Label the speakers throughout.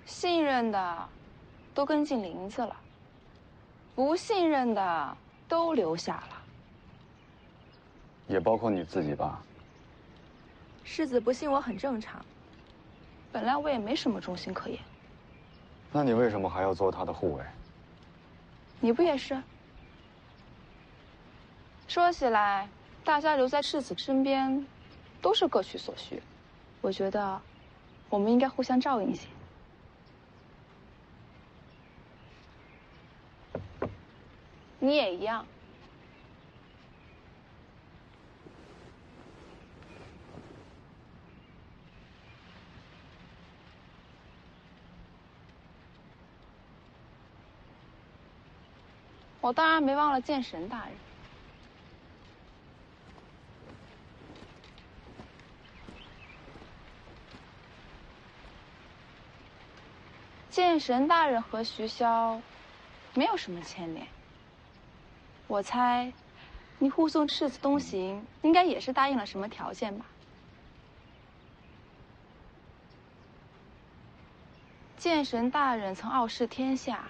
Speaker 1: 信任的都跟进林子了，不信任的都留下了。
Speaker 2: 也包括你自己吧？
Speaker 1: 世子不信我很正常，本来我也没什么忠心可言。
Speaker 2: 那你为什么还要做他的护卫？
Speaker 1: 你不也是？说起来，大家留在世子身边，都是各取所需。我觉得，我们应该互相照应些。你也一样。我当然没忘了剑神大人。剑神大人和徐骁没有什么牵连。我猜，你护送世子东行，应该也是答应了什么条件吧？剑神大人曾傲视天下。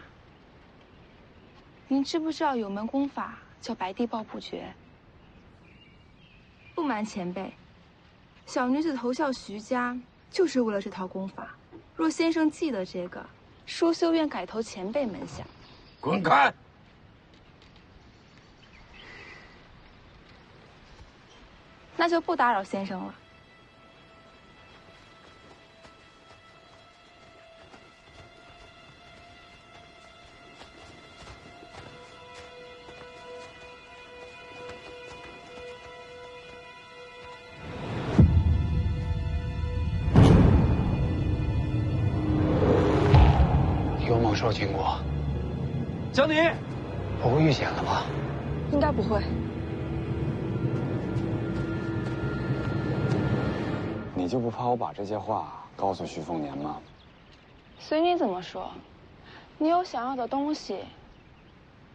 Speaker 1: 您知不知道有门功法叫白帝抱不绝？不瞒前辈，小女子投效徐家就是为了这套功法。若先生记得这个，淑修愿改投前辈门下。
Speaker 3: 滚开！
Speaker 1: 那就不打扰先生了。
Speaker 4: 有猛兽经过，
Speaker 3: 江宁，
Speaker 4: 不会遇险了吧？
Speaker 1: 应该不会。
Speaker 2: 你就不怕我把这些话告诉徐凤年吗？
Speaker 1: 随你怎么说，你有想要的东西，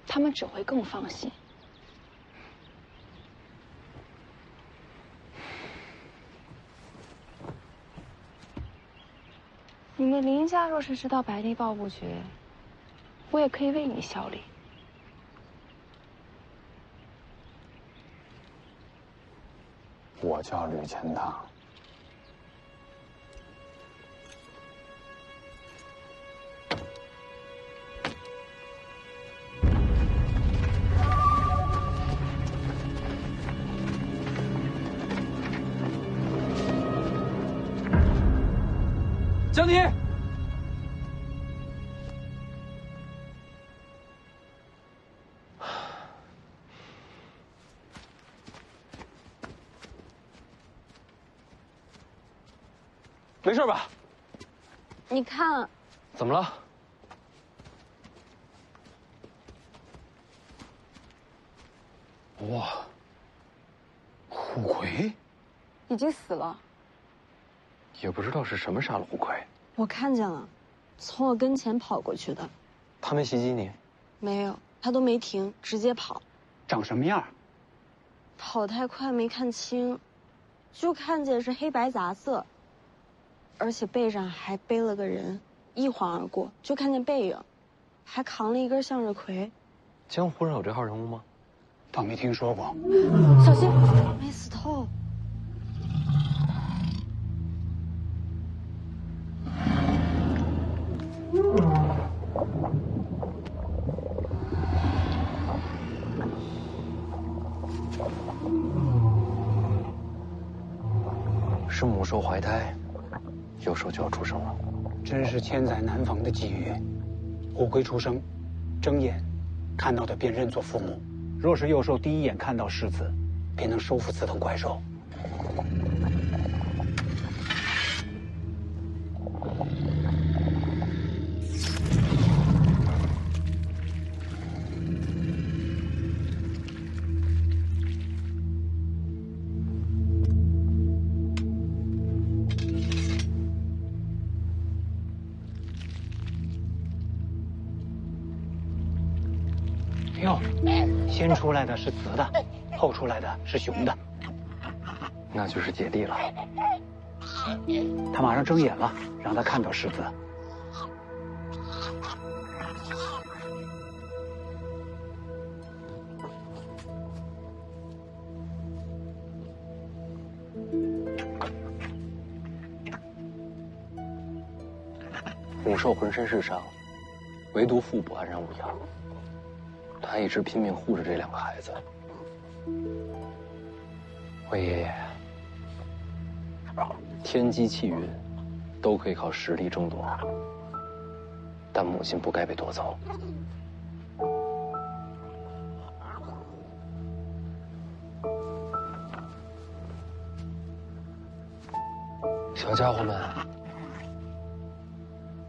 Speaker 1: 他们只会更放心。你们林家若是知道白帝抱不绝，我也可以为你效力。
Speaker 2: 我叫吕钱塘。
Speaker 3: 江宁，没事吧？
Speaker 1: 你看，
Speaker 3: 怎么了？哇，虎魁
Speaker 1: 已经死了。
Speaker 3: 也不知道是什么杀了虎魁。
Speaker 5: 我看见了，从我跟前跑过去的。
Speaker 3: 他没袭击你？
Speaker 5: 没有，他都没停，直接跑。
Speaker 4: 长什么样？
Speaker 5: 跑太快没看清，就看见是黑白杂色，而且背上还背了个人，一晃而过就看见背影，还扛了一根向日葵。
Speaker 3: 江湖上有这号人物吗？
Speaker 4: 倒没听说过。
Speaker 5: 小心，没死透。
Speaker 3: 是母兽怀胎，幼兽就要出生了。
Speaker 4: 真是千载难逢的机遇。虎龟出生，睁眼看到的便认作父母。若是幼兽第一眼看到世子，便能收服此头怪兽。哟，先出来的是雌的，后出来的是雄的，
Speaker 3: 那就是姐弟了。
Speaker 4: 他马上睁眼了，让他看到世子。
Speaker 3: 母兽浑身是伤，唯独腹部安然无恙。他一直拼命护着这2个孩子。魏爷爷，天机气运都可以靠实力争夺，但母亲不该被夺走。小家伙们，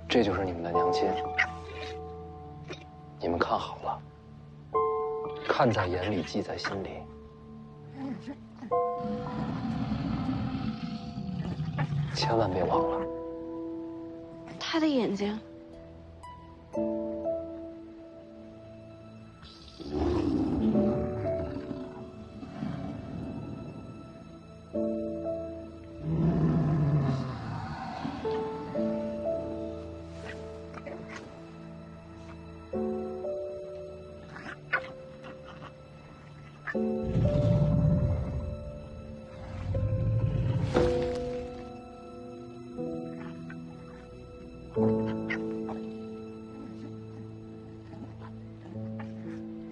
Speaker 3: 这就是你们的娘亲，你们看好了，看在眼里，记在心里。千万别忘了。
Speaker 5: 他的眼睛。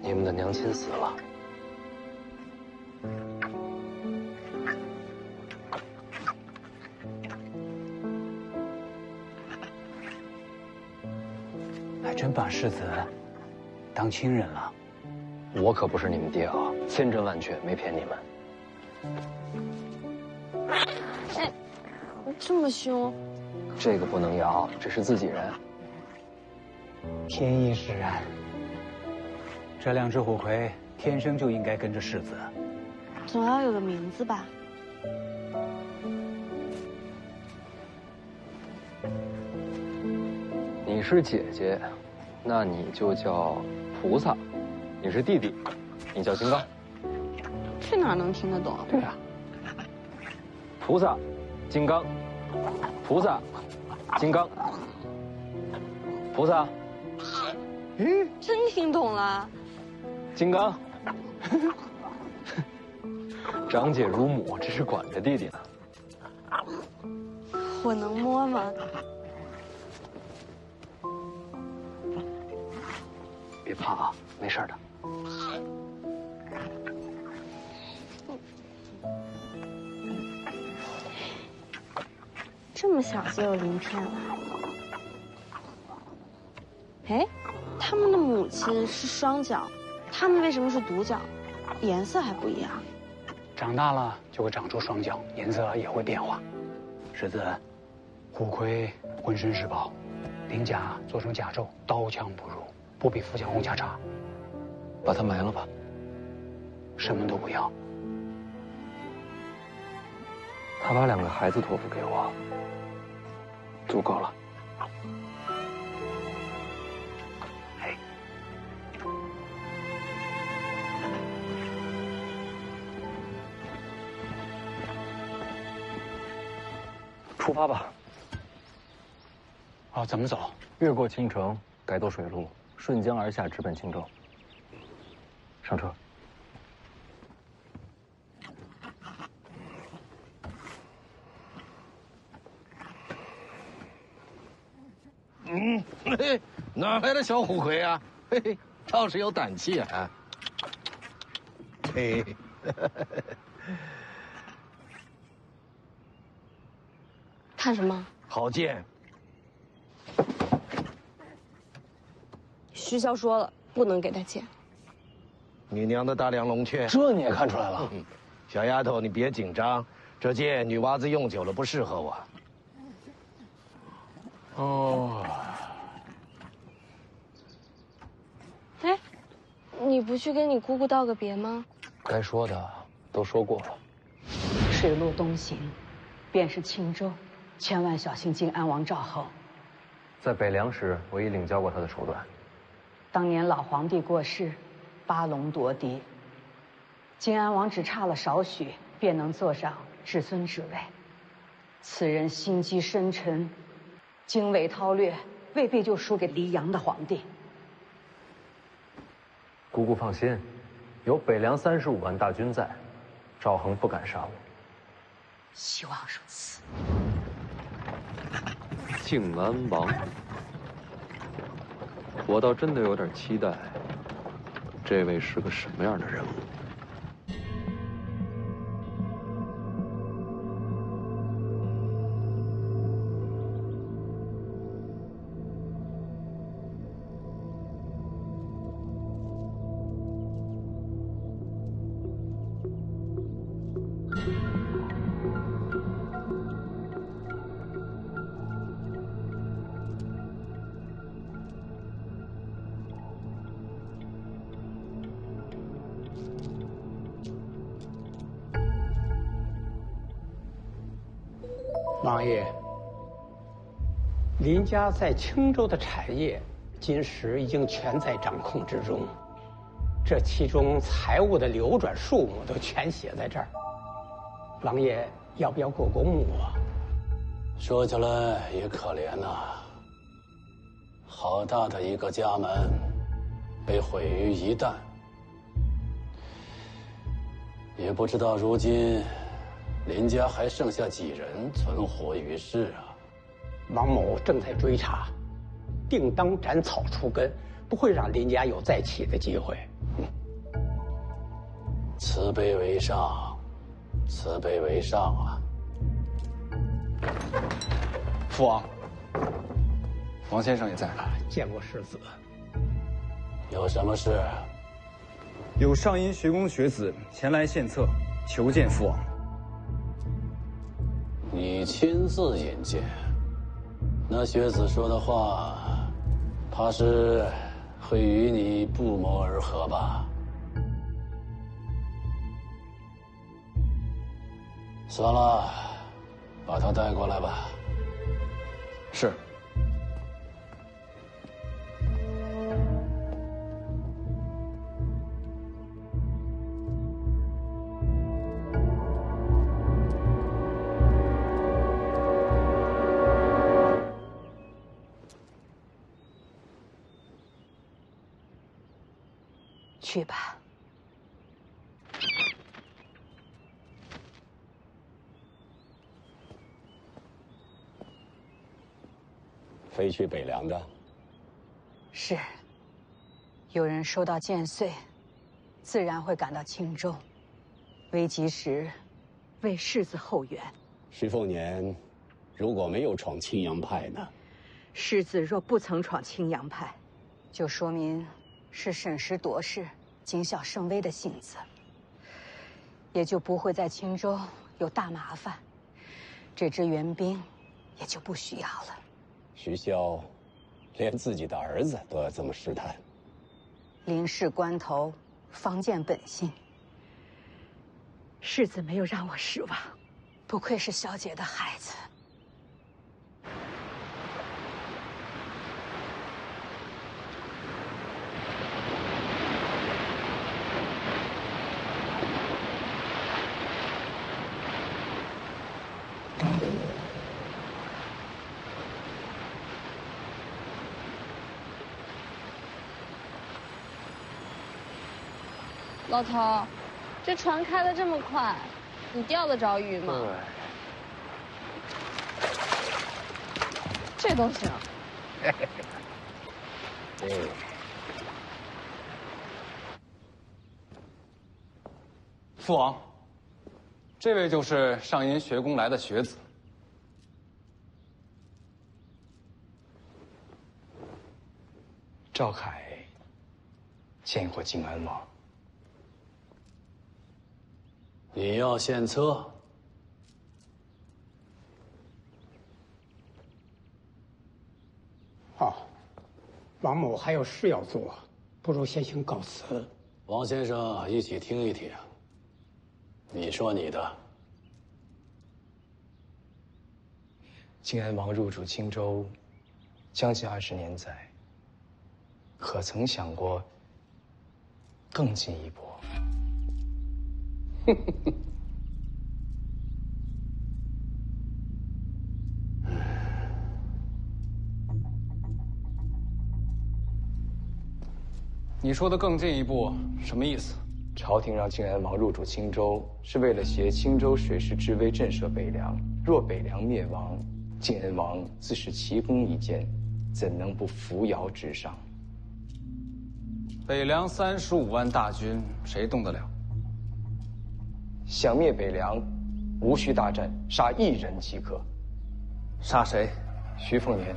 Speaker 3: 你们的娘亲死了。
Speaker 4: 还真把世子当亲人了。
Speaker 3: 我可不是你们爹啊，千真万确，没骗你们。
Speaker 5: 哎，这么凶！
Speaker 3: 这个不能摇，这是自己人。
Speaker 4: 天意使然，这2只虎魁天生就应该跟着世子。
Speaker 5: 总要有个名字吧？
Speaker 3: 你是姐姐，那你就叫菩萨；你是弟弟，你叫金刚。
Speaker 5: 这哪能听得懂？
Speaker 3: 对呀，菩萨，金刚，菩萨，金刚，菩萨。
Speaker 5: 真听懂了。
Speaker 3: 金刚，长姐如母，这是管着弟弟呢。
Speaker 5: 我能摸吗？
Speaker 3: 别怕啊，没事的。
Speaker 5: 这么小就有鳞片了。哎，他们的母亲是双脚，他们为什么是独角？颜色还不一样。
Speaker 4: 长大了就会长出双脚，颜色也会变化。世子，虎盔浑身是宝，鳞甲做成甲胄，刀枪不入，不比富强红甲差。
Speaker 3: 把它埋了吧。
Speaker 4: 什么都不要。
Speaker 3: 他把2个孩子托付给我，足够了。出发吧。
Speaker 4: 哦，怎么走？
Speaker 3: 越过青城，改走水路，顺江而下，直奔青州。上车。
Speaker 6: 嘿嘿，哪来的小虎魁啊？嘿嘿，倒是有胆气啊！嘿，
Speaker 5: 看什么？
Speaker 6: 好剑。
Speaker 5: 徐骁说了，不能给他剑。
Speaker 6: 你娘的大梁龙雀，
Speaker 3: 这你也看出来了？
Speaker 6: 小丫头，你别紧张，这剑女娃子用久了不适合我。
Speaker 3: 哦。
Speaker 5: 哎，你不去跟你姑姑道个别吗？
Speaker 3: 该说的都说过了。
Speaker 7: 水路东行，便是青州，千万小心靖安王赵后。
Speaker 3: 在北凉时，我已领教过他的手段。
Speaker 7: 当年老皇帝过世，八龙夺嫡，靖安王只差了少许，便能坐上至尊之位。此人心机深沉，经纬韬略，未必就输给黎阳的皇帝。
Speaker 3: 姑姑放心，有北凉35万大军在，赵恒不敢杀我。
Speaker 7: 希望如此。
Speaker 3: 靖安王，我倒真的有点期待，这位是个什么样的人物。
Speaker 4: 王爷，林家在青州的产业，今时已经全在掌控之中，这其中财物的流转数目都全写在这儿。王爷要不要过公墓啊？
Speaker 8: 说起来也可怜呐，好大的一个家门，被毁于一旦，也不知道如今林家还剩下几人存活于世啊？
Speaker 4: 王某正在追查，定当斩草除根，不会让林家有再起的机会。
Speaker 8: 慈悲为上，慈悲为上啊！
Speaker 2: 父王，王先生也在。
Speaker 4: 见过世子。
Speaker 8: 有什么事？
Speaker 2: 有上阴学宫学子前来献策，求见父王。
Speaker 8: 你亲自引荐，那学子说的话，怕是会与你不谋而合吧？算了，把他带过来吧。
Speaker 2: 是。
Speaker 7: 去吧。
Speaker 8: 飞去北凉的？
Speaker 7: 是。有人收到剑穗，自然会赶到青州，危急时为世子后援。
Speaker 8: 徐凤年如果没有闯青阳派呢？
Speaker 7: 世子若不曾闯青阳派，就说明是审时度势、谨小慎微的性子，也就不会在青州有大麻烦，这支援兵也就不需要了。
Speaker 8: 徐骁连自己的儿子都要这么试探，
Speaker 7: 临事关头方见本性。世子没有让我失望，不愧是小姐的孩子。
Speaker 5: 老头，这船开得这么快，你钓得着鱼吗？这都行。
Speaker 2: 父王，这位就是上阴学宫来的学子。
Speaker 4: 赵凯见过靖安王。
Speaker 8: 你要献策？
Speaker 4: 哦，王某还有事要做，不如先行告辞。
Speaker 8: 王先生，一起听一听。你说你的。
Speaker 9: 靖安王入主青州，将近20年载，可曾想过更进一步？
Speaker 2: 你说的更进一步什么意思？
Speaker 9: 朝廷让靖安王入主青州，是为了挟青州水师之威震慑北凉。若北凉灭亡，靖安王自是奇功一件，怎能不扶摇直上？
Speaker 2: 北凉35万大军，谁动得了？
Speaker 9: 想灭北凉，无需大战，杀一人即可。
Speaker 2: 杀谁？
Speaker 9: 徐凤年。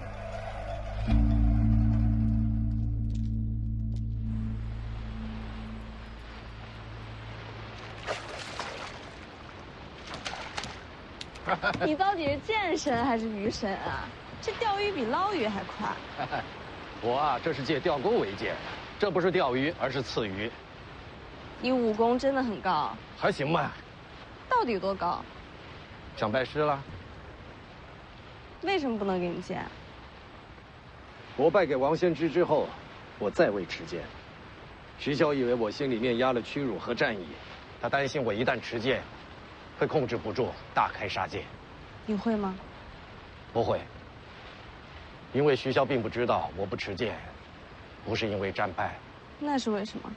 Speaker 5: 你到底是剑神还是鱼神啊？这钓鱼比捞鱼还快。
Speaker 6: 我啊，这是借钓钩为剑，这不是钓鱼，而是刺鱼。
Speaker 5: 你武功真的很高，
Speaker 6: 还行吧？
Speaker 5: 到底多高？
Speaker 6: 想拜师了？
Speaker 5: 为什么不能给你剑？
Speaker 6: 我败给王先知之后，我再未持剑。徐骁以为我心里面压了屈辱和战意，他担心我一旦持剑，会控制不住，大开杀戒。
Speaker 5: 你会吗？
Speaker 6: 不会，因为徐骁并不知道我不持剑，不是因为战败，
Speaker 5: 那是为什么？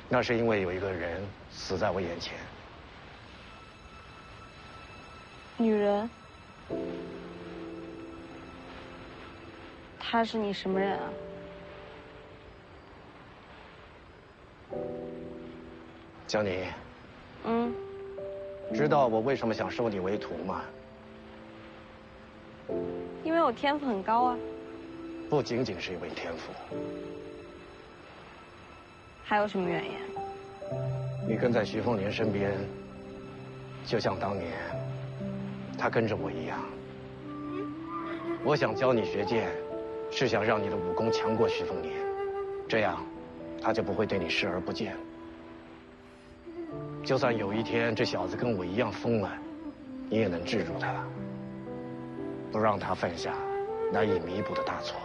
Speaker 6: 那是因为有一个人死在我眼前。
Speaker 5: 女人？她是你什么人啊？
Speaker 6: 江宁，
Speaker 5: 知
Speaker 6: 知道我为什么想收你为徒吗？
Speaker 5: 因为我天赋很高啊。
Speaker 6: 不仅仅是因为天赋。
Speaker 5: 还有什么原因？
Speaker 6: 你跟在徐凤年身边，就像当年他跟着我一样。我想教你学剑，是想让你的武功强过徐凤年，这样他就不会对你视而不见。就算有一天这小子跟我一样疯了，你也能制住他，不让他犯下难以弥补的大错。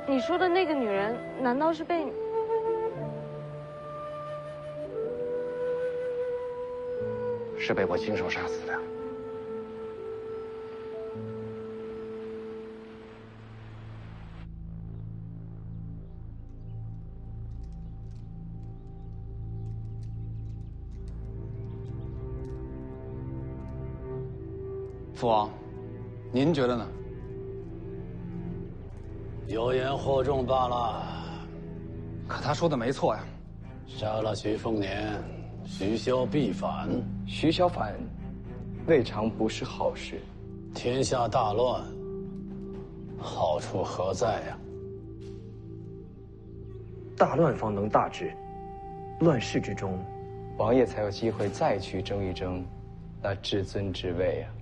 Speaker 5: 你说的那个女人，难道是被你？
Speaker 6: 是被我亲手杀死的。
Speaker 2: 父王，您觉得呢？
Speaker 8: 有言惑众罢了。
Speaker 2: 可他说的没错呀。
Speaker 8: 杀了徐凤年，徐骁必反。
Speaker 9: 徐骁反，未尝不是好事。
Speaker 8: 天下大乱，好处何在呀？
Speaker 9: 大乱方能大治，乱世之中，王爷才有机会再去争一争那至尊之位啊。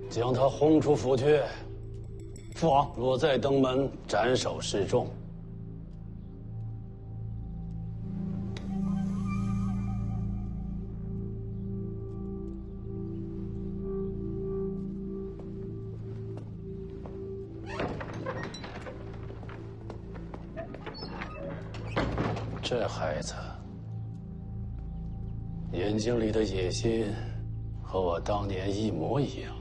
Speaker 8: 将他轰出府去。
Speaker 4: 父王，
Speaker 8: 若再登门，斩首示众。这孩子眼睛里的野心和我当年一模一样。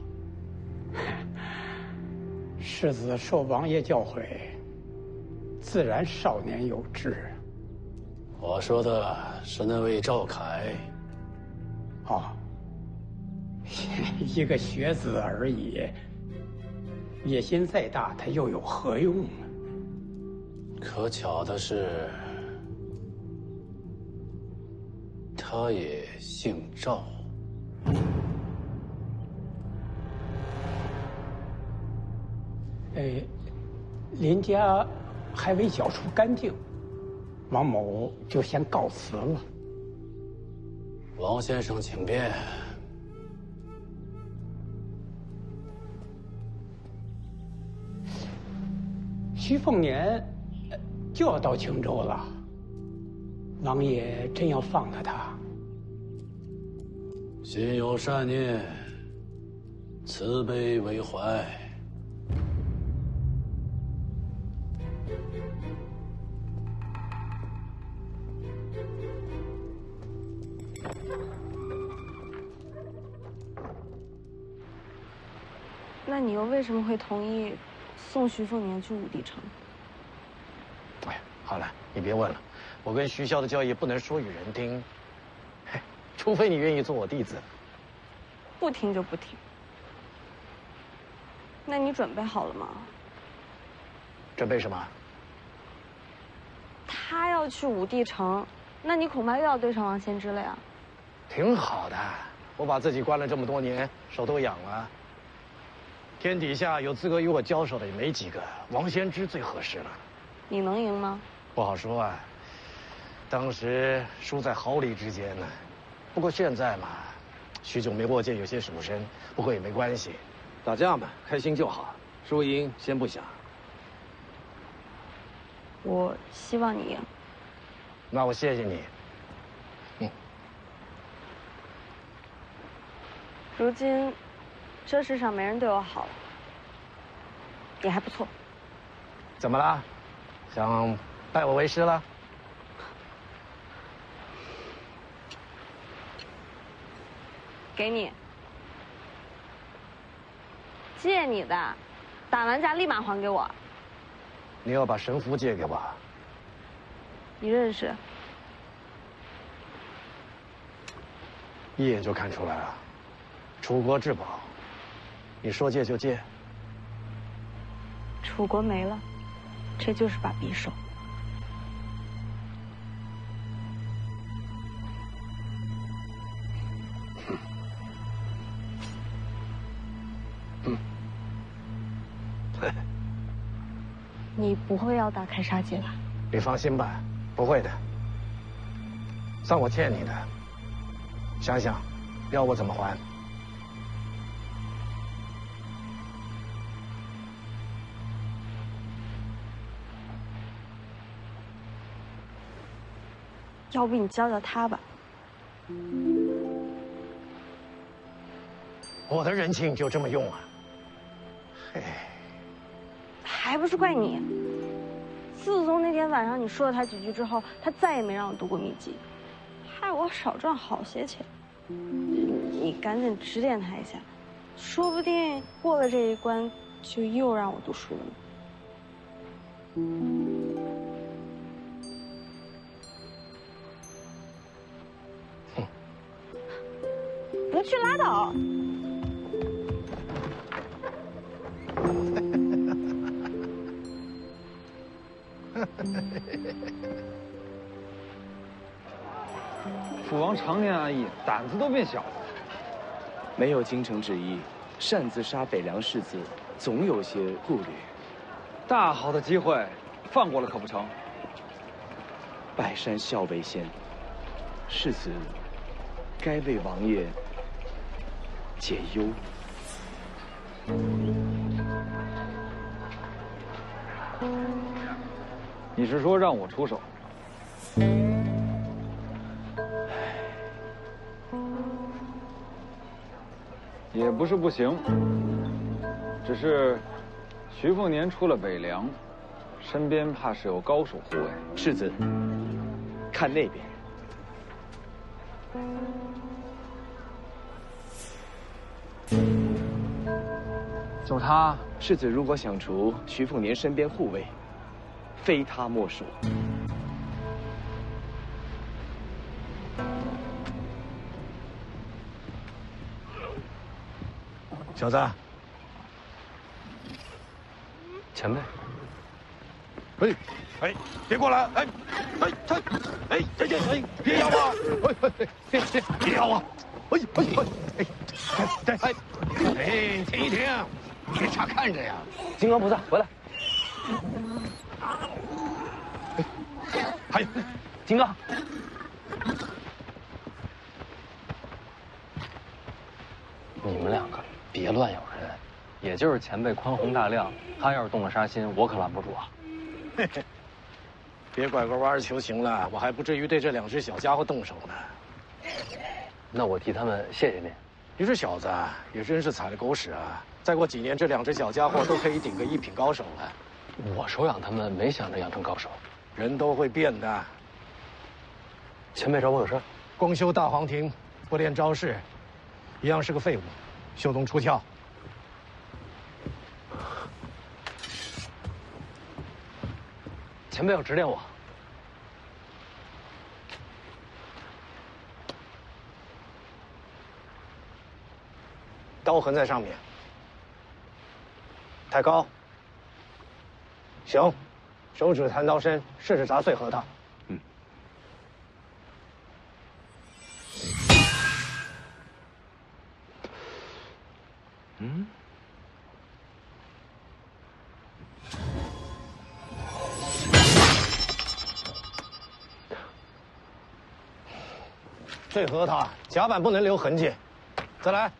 Speaker 4: 世子受王爷教诲，自然少年有志。
Speaker 8: 我说的是那位赵凯。
Speaker 4: 哦，一个学子而已，野心再大，他又有何用呢？
Speaker 8: 可巧的是，他也姓赵。
Speaker 4: 林家还未缴出干净，王某就先告辞了。
Speaker 8: 王先生，请便。
Speaker 4: 徐凤年就要到青州了，王爷真要放了他？
Speaker 8: 心有善念，慈悲为怀。
Speaker 5: 那你又为什么会同意送徐凤年去武帝城？
Speaker 2: 哎呀，
Speaker 6: 好了，你别问了，我跟徐骁的交易不能说与人听，除非你愿意做我弟子。
Speaker 5: 不听就不听。那你准备好了吗？
Speaker 6: 准备什么？
Speaker 5: 他要去武帝城，那你恐怕又要对上王先知了呀。
Speaker 6: 挺好的，我把自己关了这么多年，手都痒了。天底下有资格与我交手的也没几个，王先知最合适了。
Speaker 5: 你能赢吗？
Speaker 6: 不好说啊，当时输在毫厘之间呢。不过现在嘛，许久没过见，有些属身，不过也没关系。打架嘛，开心就好，输赢先不想。
Speaker 5: 我希望你赢。
Speaker 6: 那我谢谢你。
Speaker 5: 如今，这世上没人对我好了，也还不错。
Speaker 6: 怎么了？想拜我为师了？
Speaker 5: 给你，借你的，打完架立马还给我。
Speaker 6: 你要把神符借给我？
Speaker 5: 你认识？
Speaker 6: 一眼就看出来了，楚国至宝，你说借就借。
Speaker 5: 楚国没了，这就是把匕首。你不会要打开杀戒吧？
Speaker 6: 你放心吧，不会的。算我欠你的，想想，要我怎么还？
Speaker 5: 要不你教教他吧。
Speaker 6: 我的人情就这么用啊？嘿。
Speaker 5: 还不是怪你！自从那天晚上你说了他几句之后，他再也没让我读过秘籍，害我少赚好些钱。你赶紧指点他一下，说不定过了这一关，就又让我读书了呢。不去拉倒。
Speaker 2: 父王常年安逸，胆子都变小了。
Speaker 9: 没有京城之意，擅自杀北凉世子，总有些顾虑。
Speaker 2: 大好的机会，放过了可不成？
Speaker 9: 拜山校尉先，世子该为王爷解忧。
Speaker 2: 你是说让我出手？也不是不行，只是徐凤年出了北凉，身边怕是有高手护卫。
Speaker 9: 世子，看那边。
Speaker 2: 就他，
Speaker 9: 世子如果想除徐凤年身边护卫，非他莫属。
Speaker 6: 小子，
Speaker 3: 前辈，
Speaker 6: 哎，别过来！哎，别咬我！别咬我！停一停，别傻看着呀！
Speaker 3: 金刚菩萨回来。
Speaker 6: 还有，
Speaker 3: 金刚。你们两个别乱咬人，也就是前辈宽宏大量，他要是动了杀心，我可拦不住啊。
Speaker 6: 别拐个弯求情了，我还不至于对这两只小家伙动手呢。
Speaker 3: 那我替他们谢谢您。
Speaker 6: 你这小子也真是踩了狗屎啊！再过几年，这两只小家伙都可以顶个一品高手了。
Speaker 3: 我收养他们，没想着养成高手。
Speaker 6: 人都会变的。
Speaker 3: 前辈找我有事？
Speaker 6: 光修大黄庭，不练招式，一样是个废物，休东出窍。
Speaker 3: 前辈要指点我。
Speaker 6: 刀横在上面，抬高。行，手指弹刀身，试着砸碎核桃。碎核桃，甲板不能留痕迹。再来。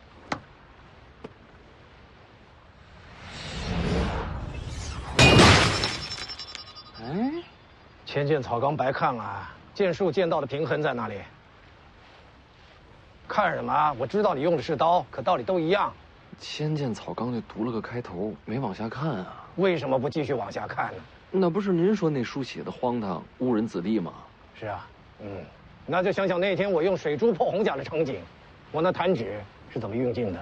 Speaker 6: 哎，千剑草纲白看了，剑术剑道的平衡在哪里？看什么？我知道你用的是刀，可道理都一样。
Speaker 10: 千剑草纲就读了个开头，没往下看啊。
Speaker 6: 为什么不继续往下看呢？
Speaker 10: 那不是您说那书写的荒唐，误人子弟吗？
Speaker 6: 是啊，那就想想那天我用水珠破红甲的场景，我那弹指是怎么运镜的。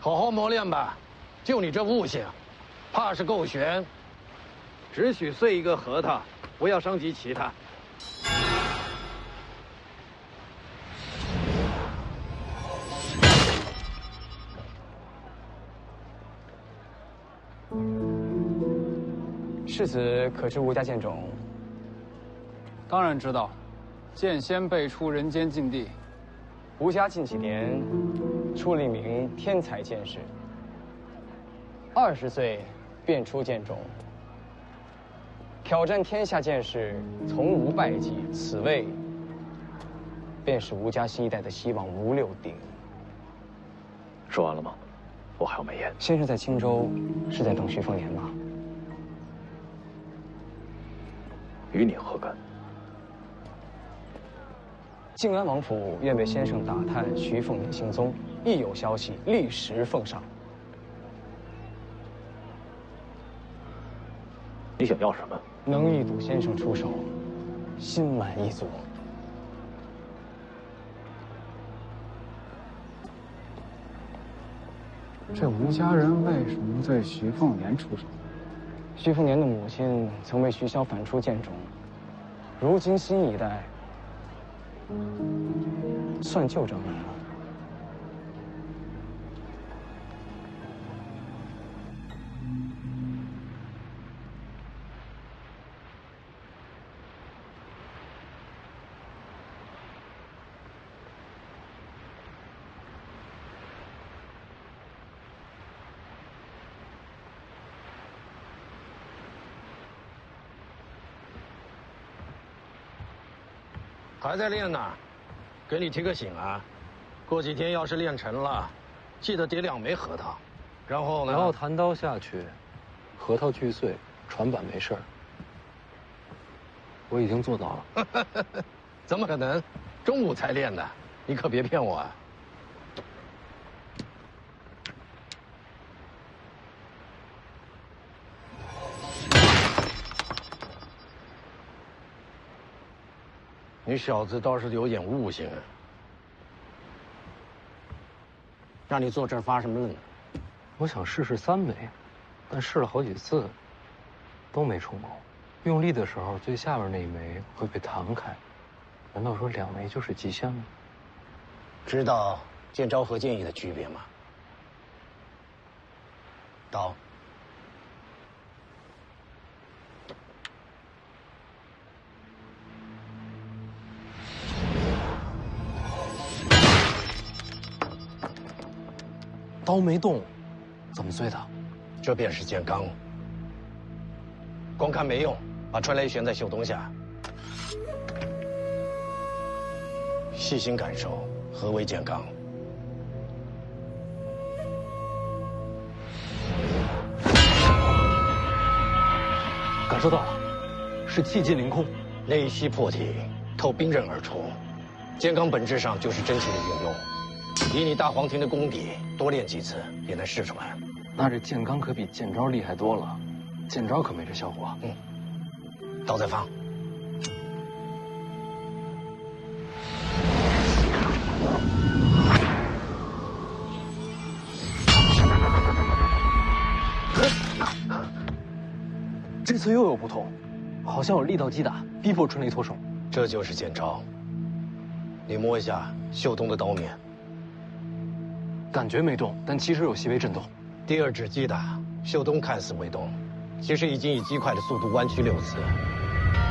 Speaker 6: 好好磨练吧，就你这悟性，怕是够悬。只许碎一个核桃，不要伤及其他。
Speaker 9: 世子可知吴家剑种？
Speaker 4: 当然知道，剑仙辈出人间境地。
Speaker 9: 吴家近几年出了一名天才剑士，20岁便出剑种，挑战天下剑士，从无败绩。此位便是吴家新一代的希望吴六鼎。
Speaker 10: 说完了吗？我还有美言。
Speaker 9: 先生在青州是在等徐凤年吗？
Speaker 10: 与你何干？
Speaker 9: 靖安王府愿为先生打探徐凤年行踪，一有消息立时奉上。
Speaker 10: 你想要什么？
Speaker 9: 能一睹先生出手，心满意足。
Speaker 4: 这吴家人为什么对徐凤年出手？
Speaker 9: 徐凤年的母亲曾为徐骁反出剑种，如今新一代算旧账来了。
Speaker 6: 还在练呢，给你提个醒啊，过几天要是练成了，记得叠2枚核桃，然后呢？
Speaker 10: 然后弹刀下去，核桃锯碎，船板没事儿。我已经做到了。
Speaker 6: 怎么可能？中午才练的，你可别骗我啊！你小子倒是有点悟性啊！让你坐这儿发什么愣呢？
Speaker 10: 我想试试3枚，但试了好几次，都没成功。用力的时候，最下面那一枚会被弹开。难道说2枚就是极限吗？
Speaker 6: 知道剑招和剑意的区别吗？刀。
Speaker 10: 刀没动，怎么碎的？
Speaker 6: 这便是剑罡。光看没用，把春雷悬在袖东下，细心感受何为剑罡。
Speaker 10: 感受到了，是气机凌空，
Speaker 6: 内息破体，透冰刃而出。剑罡本质上就是真气的运用。以你大黄庭的功底，多练几次也能试出来。
Speaker 10: 那这剑罡可比剑招厉害多了，剑招可没这效果。
Speaker 6: 刀再放。
Speaker 10: 这次又有不同，好像有力道击打，逼迫春雷脱手。
Speaker 6: 这就是剑招。你摸一下秀东的刀面，
Speaker 10: 感觉没动，但其实有细微震动。
Speaker 6: 第二指击打，秀东看似未动，其实已经以极快的速度弯曲6次，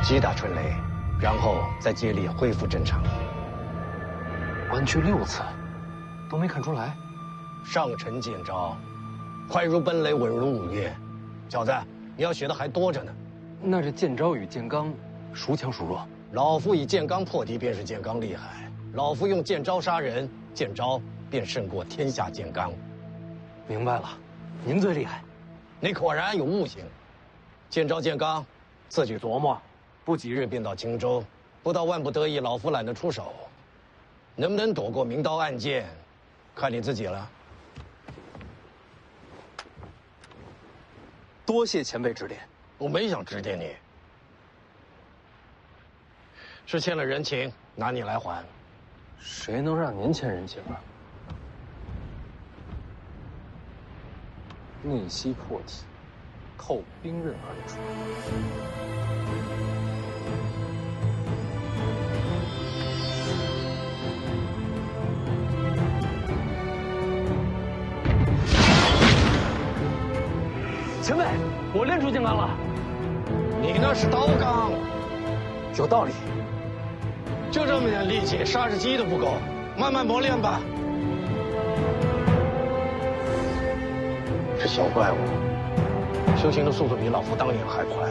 Speaker 6: 击打春雷，然后再接力恢复正常。
Speaker 10: 弯曲6次，都没看出来。
Speaker 6: 上乘剑招，快如奔雷，稳如五岳。小子，你要学的还多着呢。
Speaker 10: 那这剑招与剑罡，孰强孰弱？
Speaker 6: 老夫以剑罡破敌，便是剑罡厉害。老夫用剑招杀人，剑招便胜过天下剑罡。
Speaker 10: 明白了，您最厉害。
Speaker 6: 你果然有悟性。剑招剑罡，自己琢磨。不几日便到荆州，不到万不得已，老夫懒得出手。能不能躲过明刀暗箭，看你自己了。
Speaker 10: 多谢前辈指点。
Speaker 6: 我没想指点你，是欠了人情，拿你来还。
Speaker 10: 谁能让您欠人情啊？逆袭破体，透兵刃而出。前辈，我练出剑罡了。
Speaker 6: 你那是刀罡，
Speaker 10: 有道理。
Speaker 6: 就这么点力气，杀只鸡都不够，慢慢磨练吧。这小怪物修行的速度比老夫当年还快。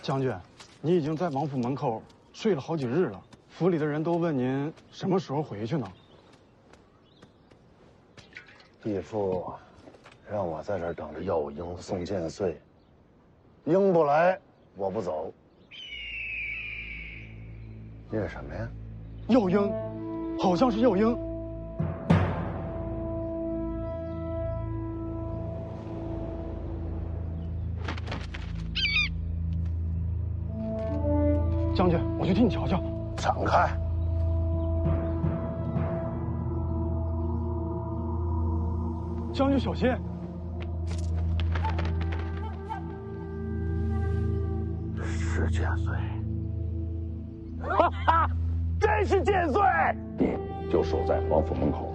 Speaker 11: 将军，你已经在王府门口睡了好几日了，府里的人都问您什么时候回去呢？
Speaker 12: 义父让我在这儿等着耀英送剑穗，英不来，我不走。念什么呀？
Speaker 11: 耀英，好像是耀英。将军，我去替你瞧瞧。
Speaker 12: 敞开！
Speaker 11: 将军小心！
Speaker 12: 是剑穗。哈哈，真是剑穗！
Speaker 13: 你就守在王府门口，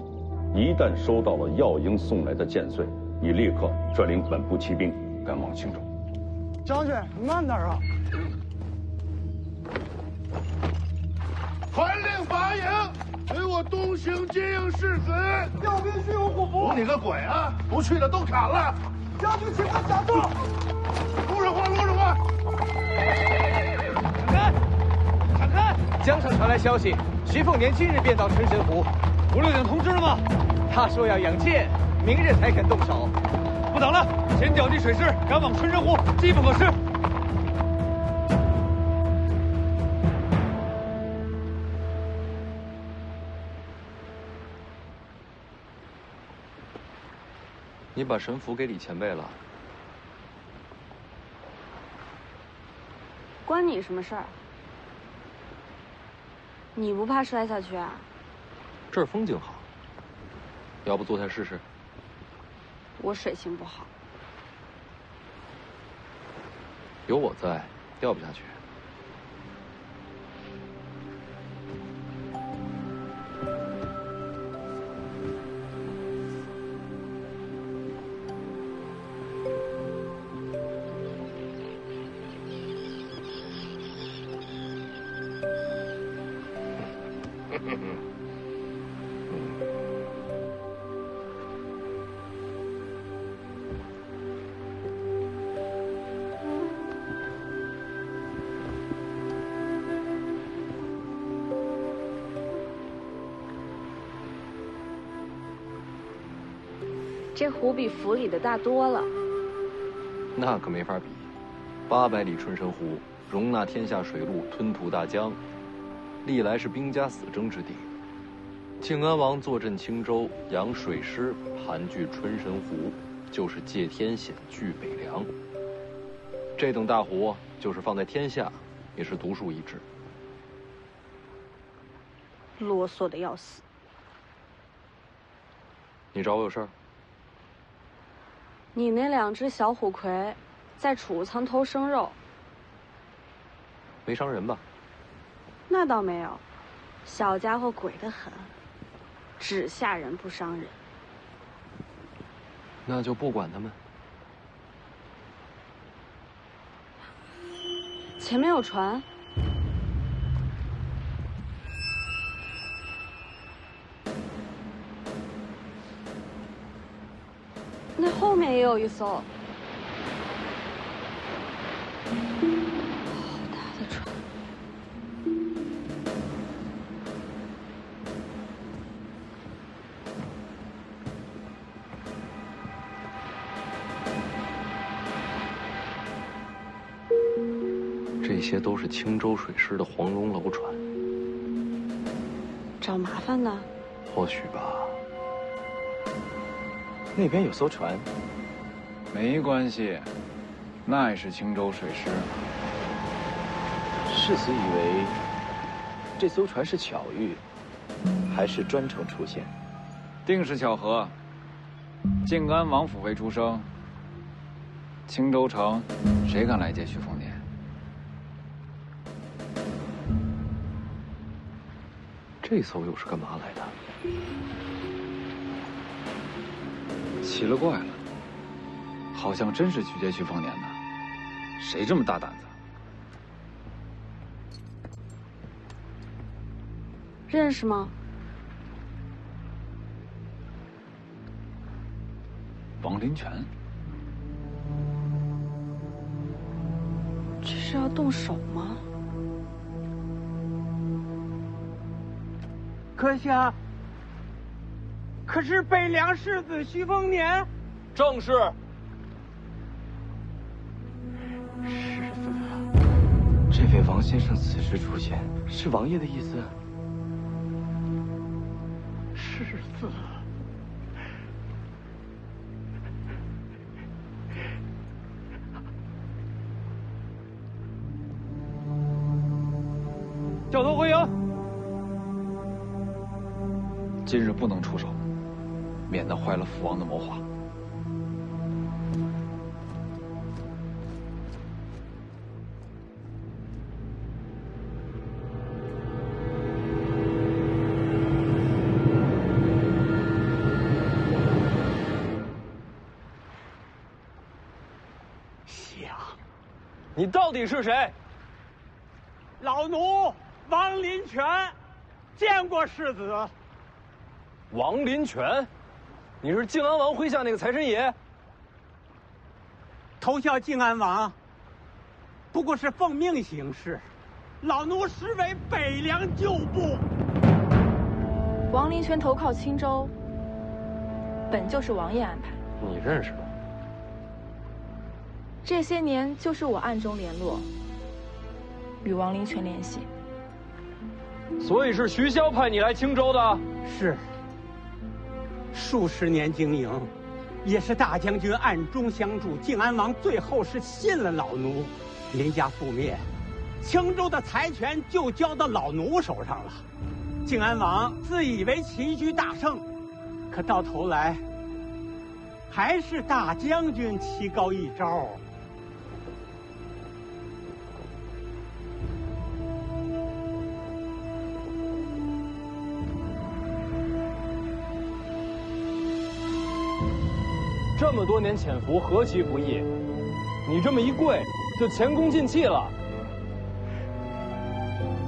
Speaker 13: 一旦收到了耀英送来的剑穗，你立刻率领本部骑兵赶往青州。
Speaker 11: 将军，慢点啊！
Speaker 14: 传令拔营，给我东行接应世子。
Speaker 11: 调兵虚有虎符。
Speaker 14: 服你个鬼啊！不去的都砍了。
Speaker 11: 将军，请看甲座。
Speaker 14: 路上话，路上话。
Speaker 9: 闪开！闪开！江上传来消息，徐凤年今日便到陈神湖。
Speaker 10: 吴六鼎通知了吗？
Speaker 9: 他说要养剑，明日才肯动手。
Speaker 10: 不等了，前脚击水师，赶往春神湖，机不可失。你把神符给李前辈了，
Speaker 5: 关你什么事儿？你不怕摔下去啊？
Speaker 10: 这儿风景好，要不坐下试试？
Speaker 5: 我水性不好。
Speaker 10: 有我在，掉不下去。
Speaker 5: 这湖比府里的大多了。
Speaker 10: 那可没法比，800里春申湖容纳天下水陆，吞吐大江，历来是兵家死争之地。靖安王坐镇青州，养水师，盘踞春申湖，就是借天险，据北凉。这等大湖，就是放在天下，也是独树一帜。
Speaker 5: 啰嗦的要死。
Speaker 10: 你找我有事儿？
Speaker 5: 你那2只小虎葵，在储物仓偷生肉，
Speaker 10: 没伤人吧？
Speaker 5: 那倒没有，小家伙鬼得很，只吓人不伤人。
Speaker 10: 那就不管他们。
Speaker 5: 前面有船。那后面也有一艘。好大的船。
Speaker 10: 这些都是青州水师的黄龙楼船。
Speaker 5: 找麻烦的？
Speaker 10: 或许吧。
Speaker 9: 那边有艘船。
Speaker 2: 没关系，那也是青州水师。
Speaker 9: 世子以为这艘船是巧遇，还是专程出现？
Speaker 2: 定是巧合。靖安王府为出生，青州城谁敢来借徐凤年？
Speaker 10: 这艘又是干嘛来的？
Speaker 2: 奇了怪了，好像真是去接徐凤年的，谁这么大胆子？
Speaker 5: 认识吗？
Speaker 2: 王林泉。
Speaker 5: 这是要动手吗？
Speaker 15: 阁下，可是北凉世子徐凤年？
Speaker 10: 正是。
Speaker 9: 世子，这位王先生此时出现，是王爷的意思？
Speaker 15: 世子，
Speaker 2: 掉头回营。今日不能出手，免得坏了父王的谋划。
Speaker 15: 想，
Speaker 10: 你到底是谁？
Speaker 15: 老奴王林泉，见过世子。
Speaker 10: 王林泉，你是靖安王麾下那个财神爷？
Speaker 15: 投效靖安王，不过是奉命行事。老奴实为北凉旧部。
Speaker 1: 王林泉投靠青州，本就是王爷安排。
Speaker 10: 你认识吗？
Speaker 1: 这些年就是我暗中联络，与王林泉联系。
Speaker 10: 所以是徐骁派你来青州的？
Speaker 15: 是。数十年经营，也是大将军暗中相助。靖安王最后是信了老奴，林家覆灭，青州的财权就交到老奴手上了。靖安王自以为棋局大胜，可到头来还是大将军棋高一招。
Speaker 10: 这么多年潜伏，何其不易！你这么一跪，就前功尽弃了。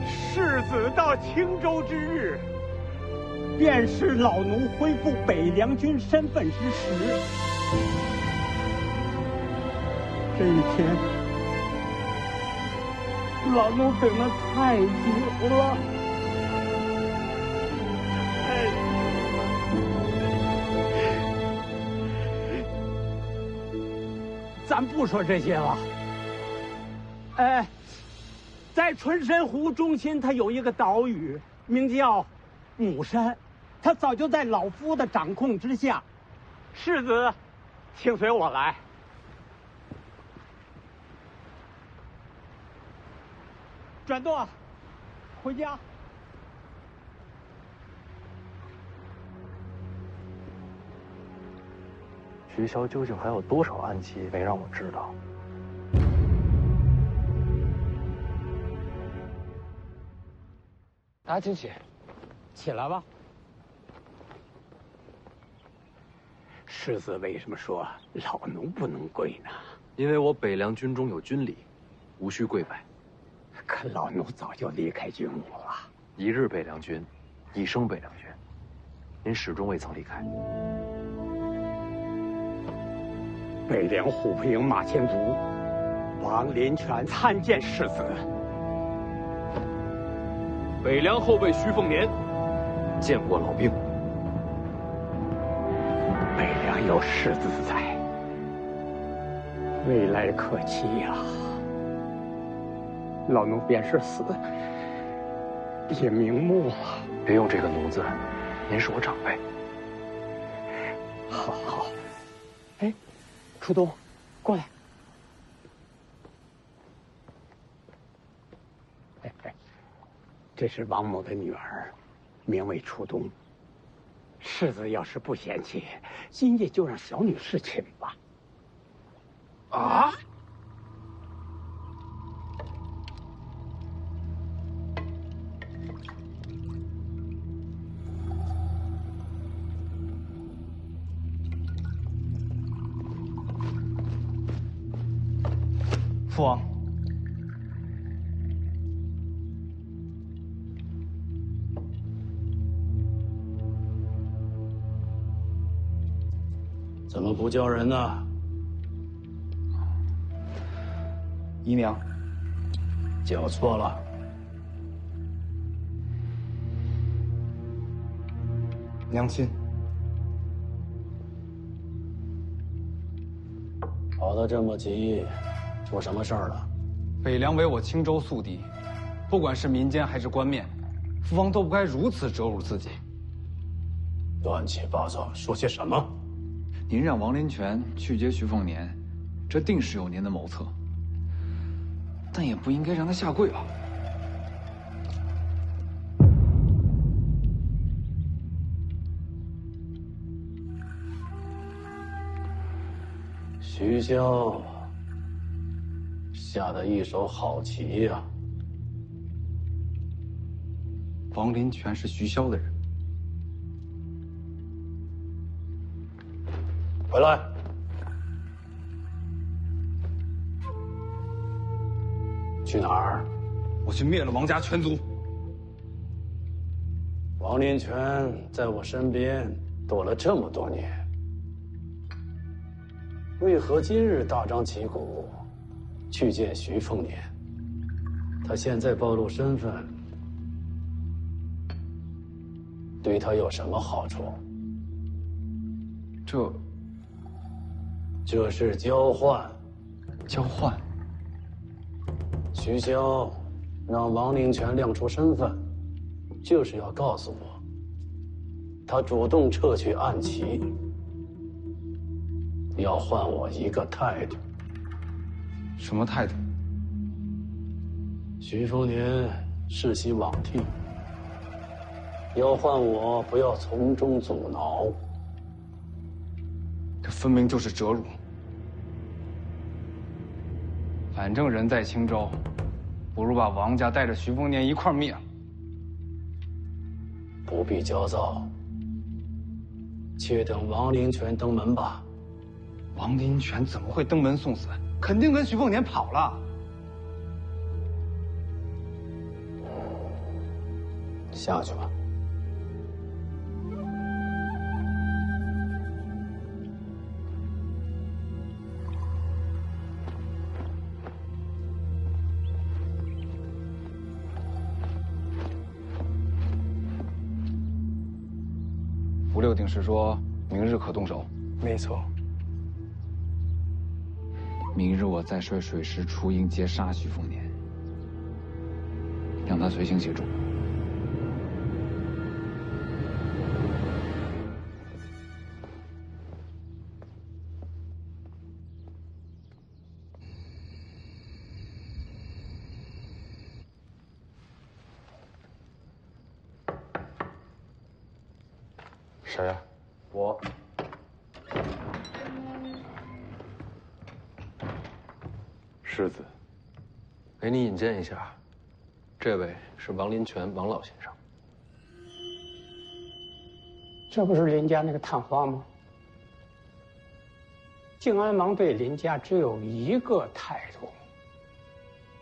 Speaker 15: 世子到青州之日，便是老奴恢复北凉军身份之时。这一天，老奴等得太久了。咱不说这些了。在春申湖中心，它有一个岛屿，名叫母山，它早就在老夫的掌控之下。世子，请随我来。转舵，回家。
Speaker 10: 徐骁究竟还有多少暗器没让我知道？
Speaker 15: 大家请起，起来吧。世子为什么说老奴不能跪呢？
Speaker 10: 因为我北凉军中有军礼，无需跪拜。
Speaker 15: 可老奴早就离开军伍了。
Speaker 10: 一日北凉军，一生北凉军。您始终未曾离开。
Speaker 15: 北凉虎扑营马前卒，王林泉参见世子。
Speaker 10: 北凉后辈徐凤年，见过老兵。
Speaker 15: 北凉有世子在，未来可期呀。老奴便是死，也瞑目了。
Speaker 10: 别用这个奴字，您是我长辈。
Speaker 15: 好好。哎，初冬，过来。这是王某的女儿，名为初冬。世子要是不嫌弃，今夜就让小女侍寝吧。
Speaker 10: 啊！
Speaker 16: 父王，
Speaker 8: 怎么不叫人呢？
Speaker 16: 姨娘，
Speaker 8: 叫错了。
Speaker 16: 娘亲，
Speaker 8: 跑得这么急，出什么事儿了？
Speaker 16: 北凉为我青州宿敌，不管是民间还是官面，父王都不该如此折辱自己。
Speaker 8: 乱七八糟，说些什么？
Speaker 2: 您让王林泉去接徐凤年，这定是有您的谋策，但也不应该让他下跪吧？
Speaker 8: 徐骁下的一手好棋呀！
Speaker 16: 王林泉是徐骁的人。
Speaker 8: 回来！去哪儿？
Speaker 16: 我去灭了王家全族。
Speaker 8: 王林泉在我身边躲了这么多年，为何今日大张旗鼓去见徐凤年？他现在暴露身份，对他有什么好处？这是交换。
Speaker 16: 交换。
Speaker 8: 徐骁让王林泉亮出身份，就是要告诉我，他主动撤去暗棋，要换我一个态度。
Speaker 16: 什么态度？
Speaker 8: 徐凤年世袭罔替，要换我不要从中阻挠。
Speaker 16: 这分明就是折辱。反正人在青州，不如把王家带着徐凤年一块灭了。
Speaker 8: 不必焦躁，且等王林泉登门吧。
Speaker 16: 王林泉怎么会登门送死？肯定跟徐凤年跑了。
Speaker 8: 下去吧。
Speaker 16: 吴六定是说明日可动手。
Speaker 9: 没错。
Speaker 2: 明日我再率水师出营截杀徐凤年，让他随行协助。
Speaker 11: 谁呀？
Speaker 10: 我。
Speaker 6: 世子，给你引荐一下，这位是王林泉王老先生。
Speaker 15: 这不是林家那个探花吗？靖安王对林家只有一个态度，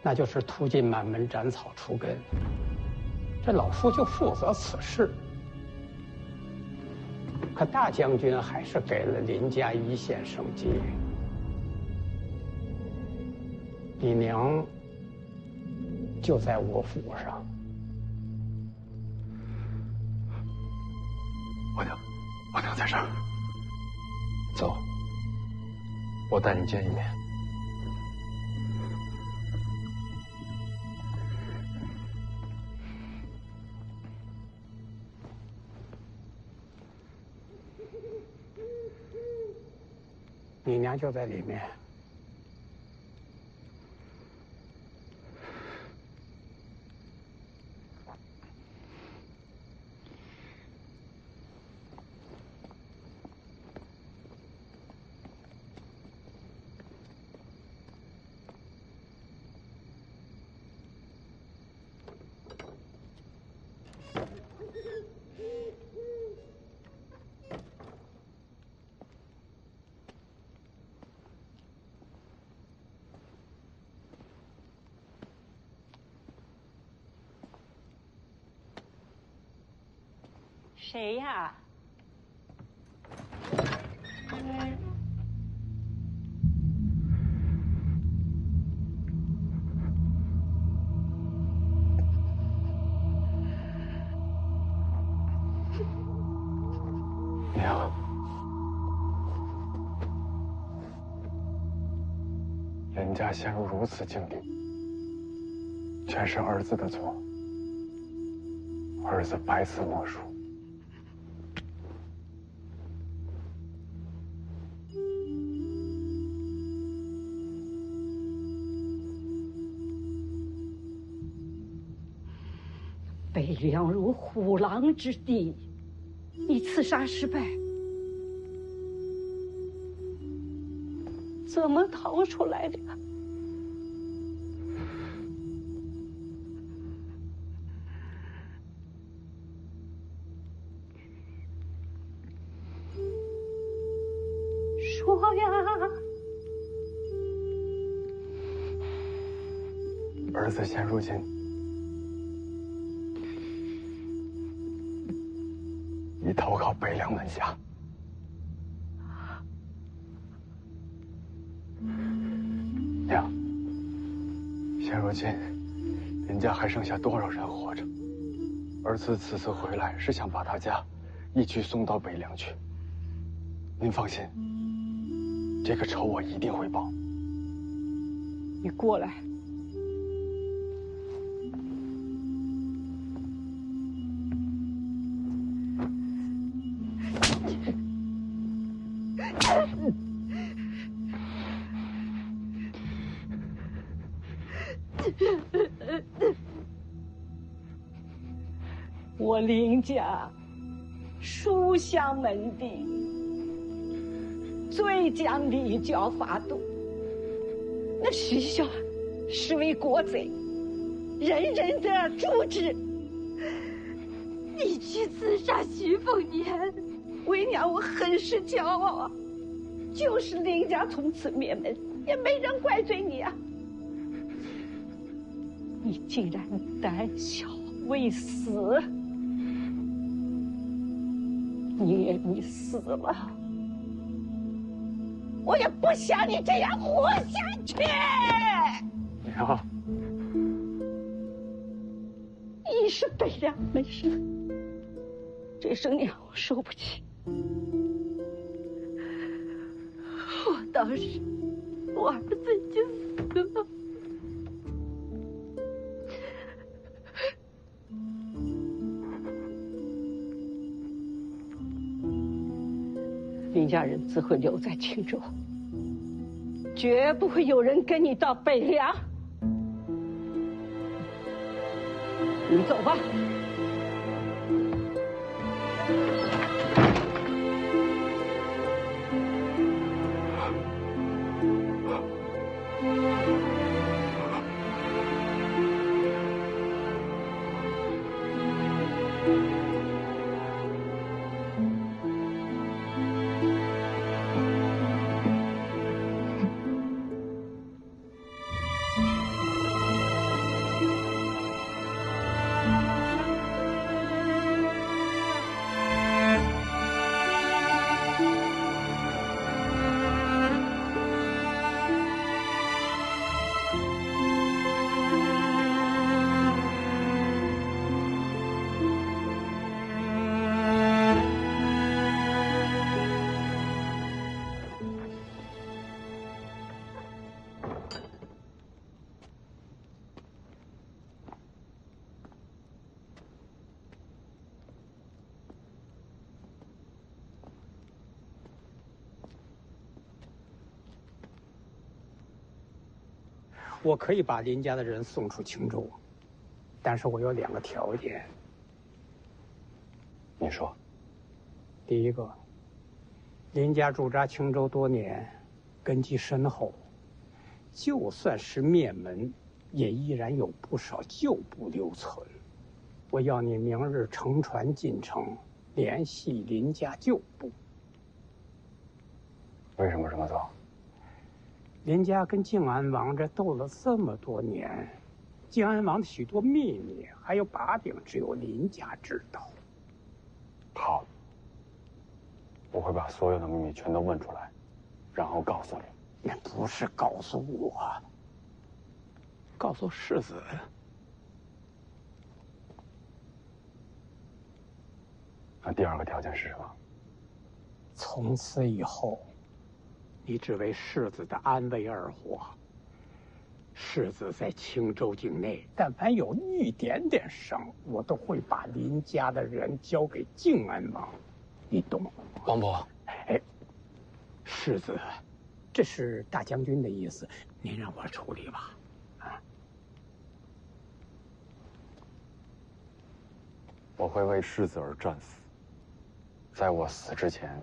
Speaker 15: 那就是突进满门斩草除根。这老夫就负责此事。可大将军还是给了林家一线生机。你娘就在我府上。
Speaker 6: 我娘在这儿。走，我带你见一面。
Speaker 15: 你娘就在里面。
Speaker 7: 谁呀？
Speaker 11: 娘，人家陷入如此境地，全是儿子的错，儿子百死莫赎。
Speaker 7: 北凉如虎狼之地，你刺杀失败，怎么逃出来的？说呀！
Speaker 11: 儿子现如今已投靠北凉门下。娘，现如今林家还剩下多少人活着？儿子此次回来是想把大家一起送到北凉去。您放心，这个仇我一定会报。
Speaker 7: 你过来。我林家书香门第，最讲礼教法度。那徐骁是为国贼，人人得诛之。
Speaker 1: 你去刺杀徐凤年，
Speaker 7: 为娘我很是骄傲啊！就是林家从此灭门，也没人怪罪你啊！你竟然胆小未死，宁愿你死了，我也不想你这样活下去。
Speaker 11: 娘，
Speaker 7: 你是北凉门生，这声娘我受不起。我倒是
Speaker 5: 我儿子已经死了。
Speaker 7: 林家人自会留在青州，绝不会有人跟你到北凉。你走吧。
Speaker 15: 我可以把林家的人送出青州，但是我有2个条件。
Speaker 11: 你说。
Speaker 15: 第一个，林家驻扎青州多年，根基深厚，就算是灭门，也依然有不少旧部留存。我要你明日乘船进城，联系林家旧部。
Speaker 11: 为什么这么做？
Speaker 15: 林家跟靖安王这斗了这么多年，靖安王的许多秘密还有把柄，只有林家知道。
Speaker 11: 好，我会把所有的秘密全都问出来，然后告诉你。
Speaker 15: 那不是告诉我，告诉世子。
Speaker 11: 那第2个条件是什么？
Speaker 15: 从此以后，你只为世子的安危而活。世子在青州境内，但凡有一点点伤，我都会把林家的人交给靖安王，你懂吗？
Speaker 3: 王伯，
Speaker 15: 哎，世子，这是大将军的意思，您让我处理吧。啊，
Speaker 11: 我会为世子而战死。在我死之前，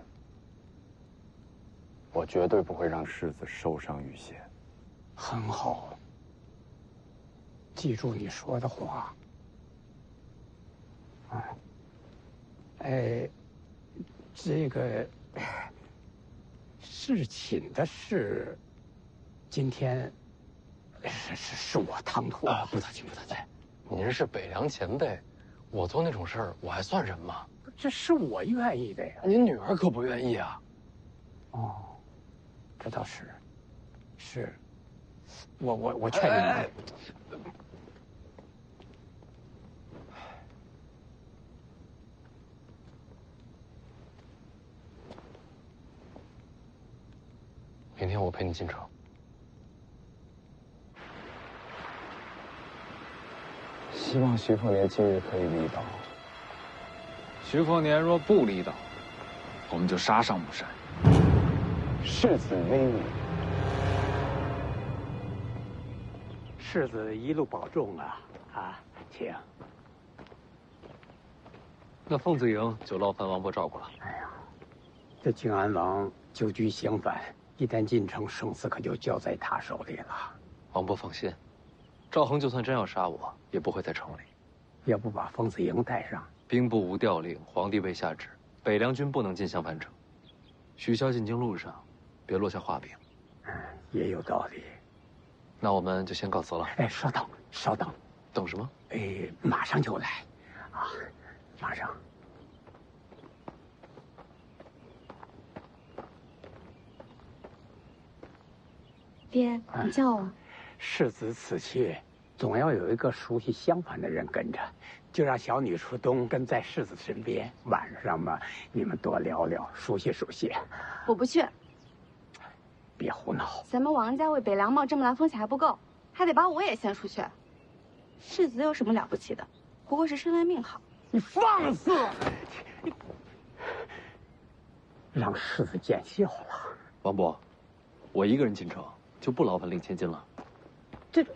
Speaker 11: 我绝对不会让世子受伤愈血。
Speaker 15: 很好，记住你说的话。啊，这个侍寝的事，今天是我唐突
Speaker 3: 啊，不打紧，不打紧。您是北凉前辈，我做那种事儿，我还算人吗？
Speaker 15: 这是我愿意的呀。
Speaker 3: 您女儿可不愿意啊。
Speaker 15: 哦，这倒是，是，我劝你。
Speaker 3: 明天我陪你进城。
Speaker 11: 希望徐凤年今日可以离岛。
Speaker 2: 徐凤年若不离岛，我们就杀上木山。
Speaker 11: 世子威武。
Speaker 15: 世子一路保重啊！啊，请。
Speaker 3: 那凤子营就劳烦王伯照顾了。
Speaker 15: 哎呀，这靖安王久居襄樊，一旦进城，生死可就交在他手里了。
Speaker 3: 王伯放心，赵恒就算真要杀我，也不会在城里。
Speaker 15: 要不把凤子营带上？
Speaker 3: 兵部无调令，皇帝未下旨，北凉军不能进襄樊城。徐骁进京路上，别落下话柄。
Speaker 15: 也有道理。
Speaker 3: 那我们就先告辞了。
Speaker 15: 哎，稍等，稍等。
Speaker 3: 等什么？
Speaker 15: 哎，马上就来，啊，马上。
Speaker 5: 爹，你叫我。
Speaker 15: 世子此去，总要有一个熟悉襄樊的人跟着，就让小女初冬跟在世子身边。晚上嘛，你们多聊聊，熟悉熟悉。
Speaker 5: 我不去。
Speaker 15: 别胡闹！
Speaker 1: 咱们王家为北凉冒这么大风险还不够，还得把我也献出去。世子有什么了不起的？不过是生来命好。
Speaker 15: 你放肆！让世子见笑了。
Speaker 10: 王伯，我一个人进城，就不劳烦令千金了。
Speaker 15: 这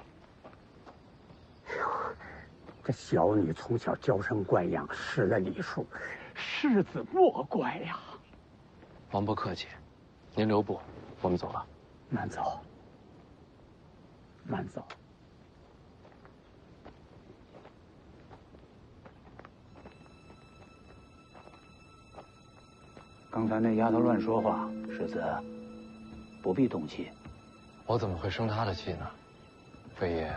Speaker 15: 小女从小娇生惯养，识了礼数，世子莫怪呀。
Speaker 10: 王伯客气，您留步，我们走了。
Speaker 15: 慢走，慢走。
Speaker 4: 刚才那丫头乱说话，世子不必动气。
Speaker 10: 我怎么会生她的气呢？飞爷，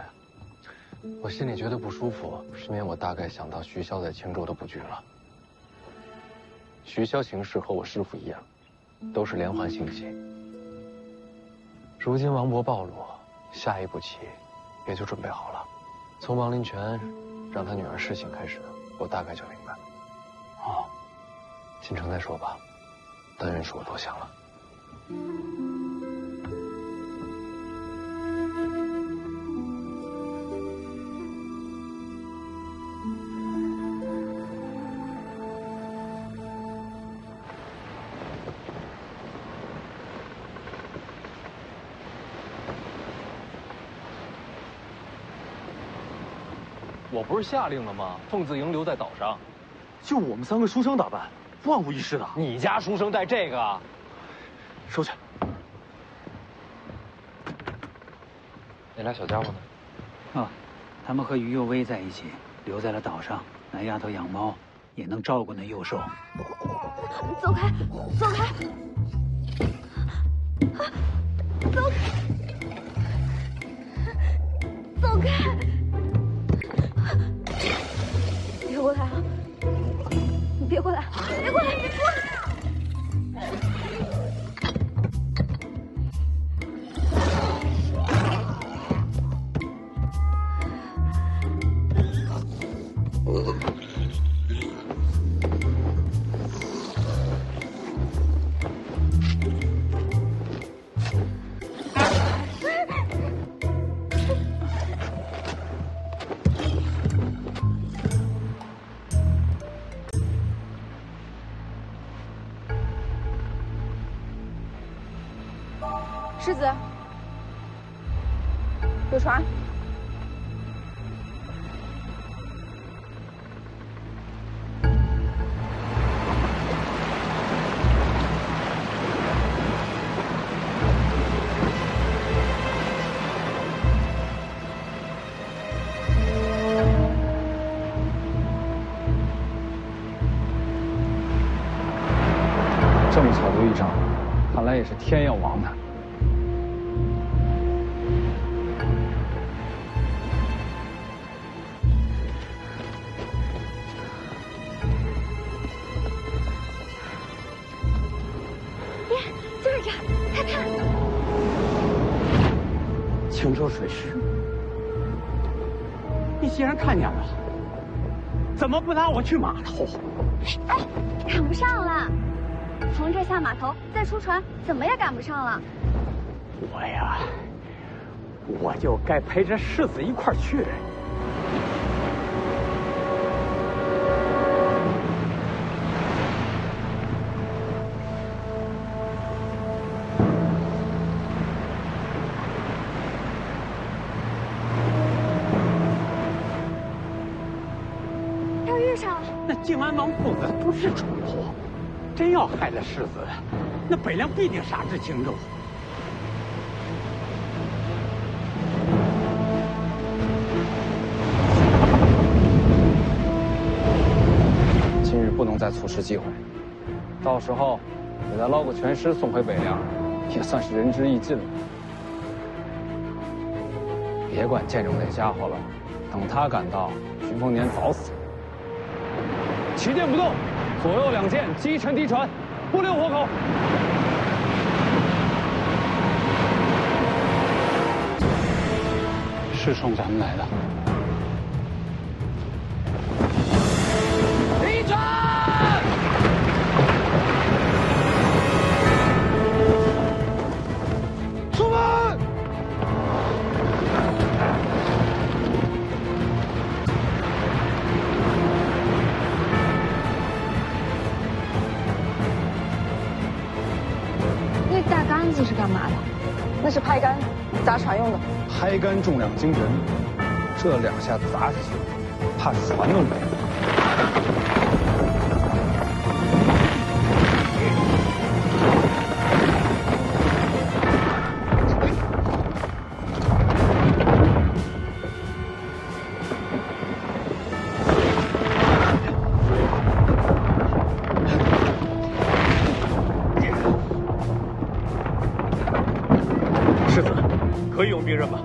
Speaker 10: 我心里觉得不舒服，是因为我大概想到徐骁在青州的布局了。徐骁行事和我师父一样，都是连环星系。如今王勃暴露，下一步棋也就准备好了。从王林泉让他女儿侍寝开始，我大概就明白。
Speaker 4: 哦，
Speaker 10: 进城再说吧，但愿是我多想了。我不是下令了吗？凤字营留在岛上，
Speaker 11: 就我们3个书生打扮，万无一失的。
Speaker 10: 你家书生带这个？
Speaker 11: 收去。
Speaker 10: 那俩小家伙呢？
Speaker 4: 啊，他们和于右威在一起，留在了岛上。那丫头养猫，也能照顾那幼兽。
Speaker 1: 走开，走开，走开，走开！别过来啊！你别过来，别过来，别过来啊！世子，有船。
Speaker 16: 这么巧就遇上了，看来也是天要亡他。
Speaker 1: 就是这，快看！
Speaker 15: 青州水师，你既然看见了，怎么不拉我去码头？
Speaker 1: 哎，赶不上了，从这下码头再出船，怎么也赶不上了。
Speaker 15: 我就该陪着世子一块儿去。
Speaker 1: 要遇上了，
Speaker 15: 那靖安王父子不是蠢货，真要害了世子，那北凉必定杀至青州。
Speaker 16: 今日不能再错失机会，到时候给他捞个全尸送回北凉，也算是仁至义尽了。别管建州那家伙了，等他赶到，徐凤年早死。起舰不动，左右两舰击沉敌船，不留活口。
Speaker 4: 是冲咱们来的。
Speaker 8: 敌船！
Speaker 1: 那是拍杆，砸船用的。
Speaker 16: 拍杆重量惊人，这2下砸下去，怕是船都没了。
Speaker 3: 世子，可以用兵刃吗？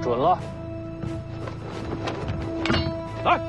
Speaker 16: 准了。
Speaker 3: 来。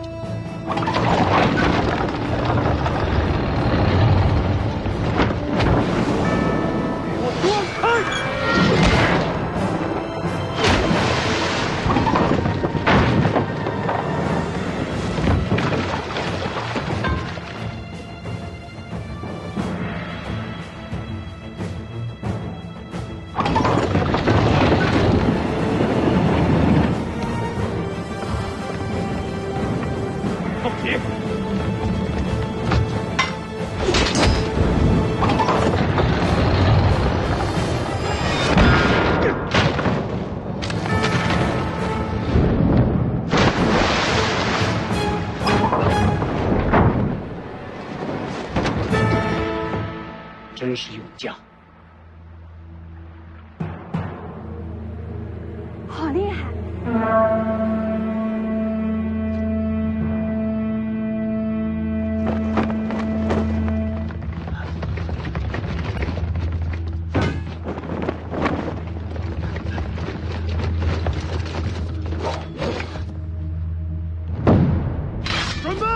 Speaker 15: 真是勇将，
Speaker 1: 好厉害！
Speaker 14: 准备！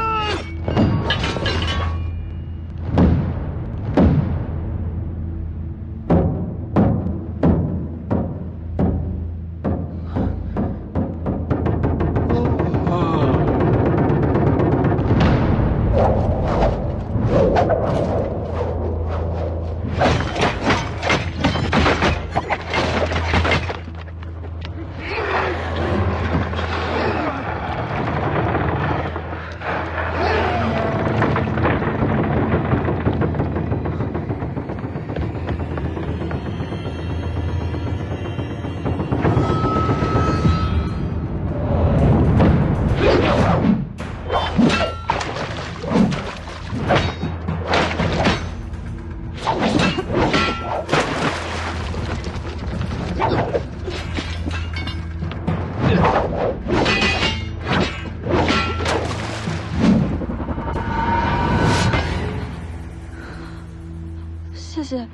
Speaker 1: 谢谢，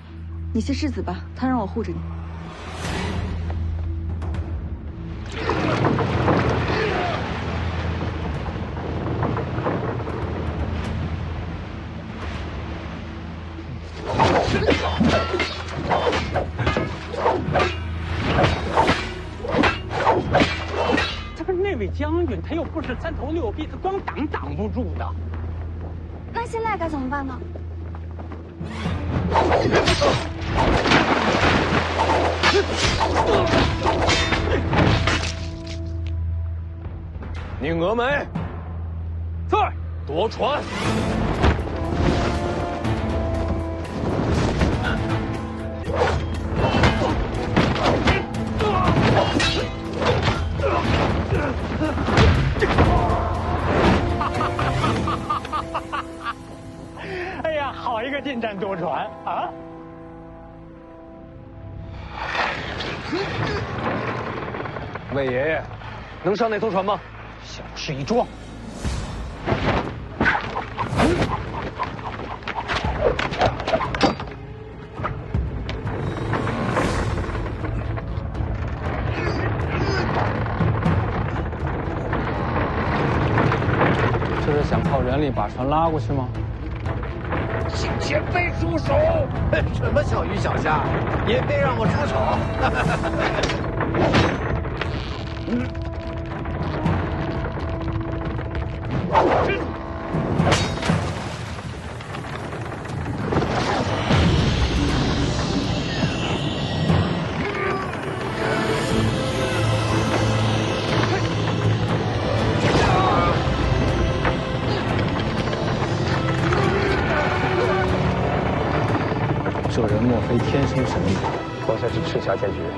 Speaker 1: 你是世子吧？他让我护着你。
Speaker 15: 这不是那位将军，他又不是3头6臂，他光挡不住的。
Speaker 1: 那现在该怎么办呢？
Speaker 3: 拧峨眉，在夺船。
Speaker 15: 哎呀，好一个进战夺船啊！
Speaker 3: 魏爷爷，能上那艘船吗？
Speaker 15: 小事一桩。
Speaker 16: 这是想靠人力把船拉过去吗？
Speaker 6: 请前辈出手！什么小鱼小虾，也别让我出手！
Speaker 16: 这人莫非天生神力？
Speaker 9: 我才是赤霞剑之人。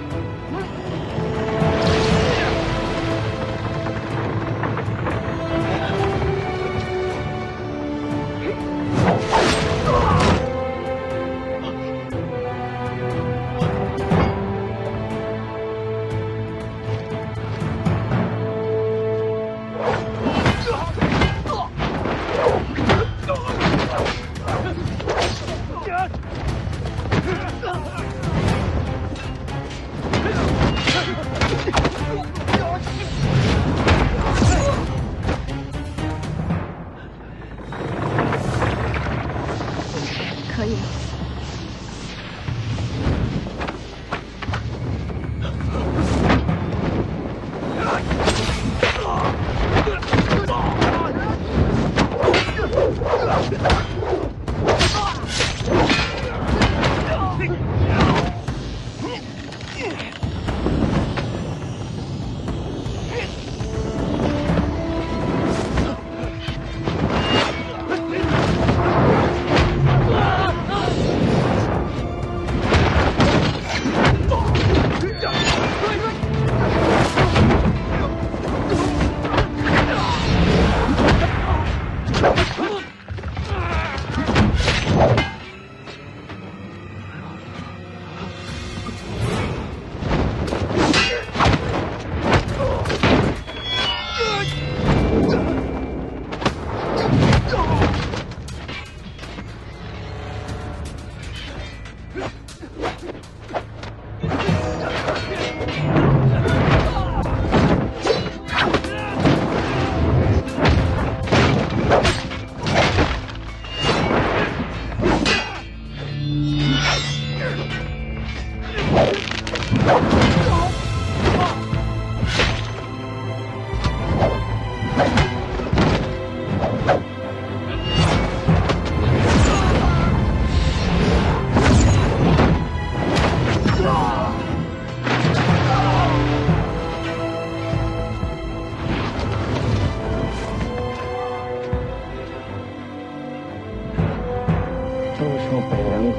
Speaker 1: 可以。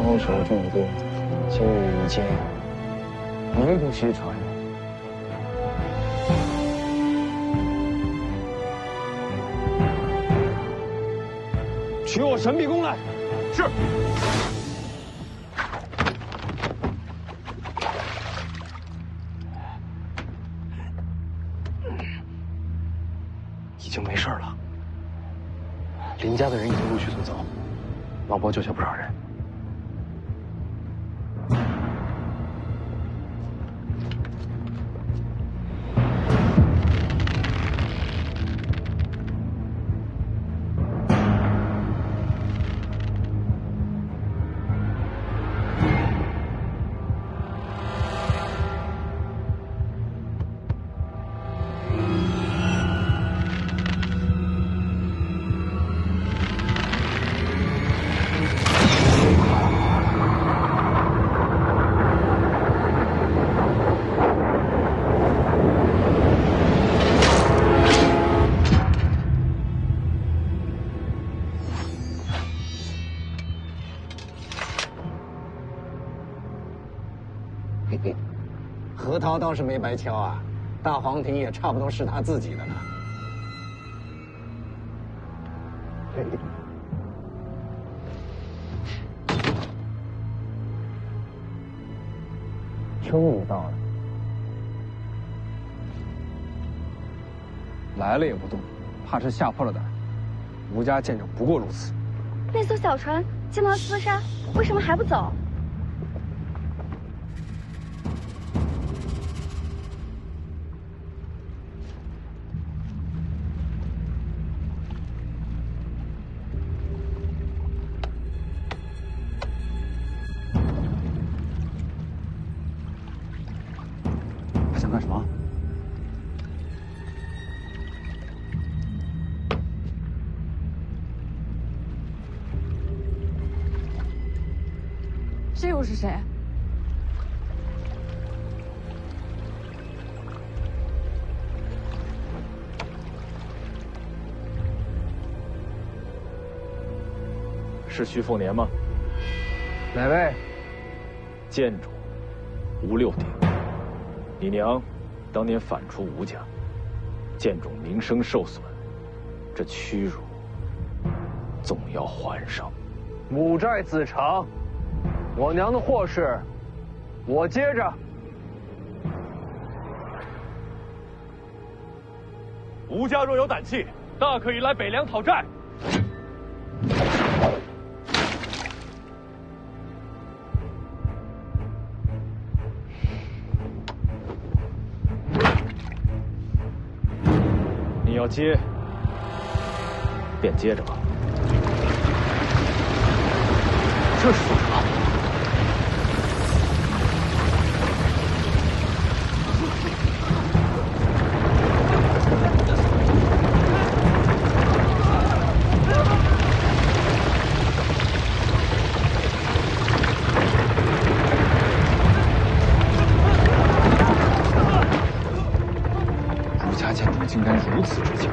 Speaker 9: 高手众多，今日一见，名不虚传。
Speaker 16: 取我神臂弓来！是。
Speaker 6: 已经没事了。林家的人已经陆续送走，老伯救下不少人。核桃倒是没白敲啊，大黄庭也差不多是他自己的了。
Speaker 9: 终于到了，
Speaker 16: 来了也不动，怕是吓破了胆。吴家剑者不过如此。
Speaker 1: 那艘小船见到厮杀，为什么还不走？
Speaker 16: 他想干什么？
Speaker 1: 这又是谁？
Speaker 3: 是徐凤年吗？
Speaker 9: 哪位？
Speaker 3: 剑主。吴六鼎，你娘当年反出吴家，建种名声受损，这屈辱总要还上。
Speaker 17: 母债子偿，我娘的祸事，我接着。
Speaker 3: 吴家若有胆气，大可以来北凉讨债。你要接，便接着吧。这是做什么？
Speaker 2: 儒家建筑竟然如此之强！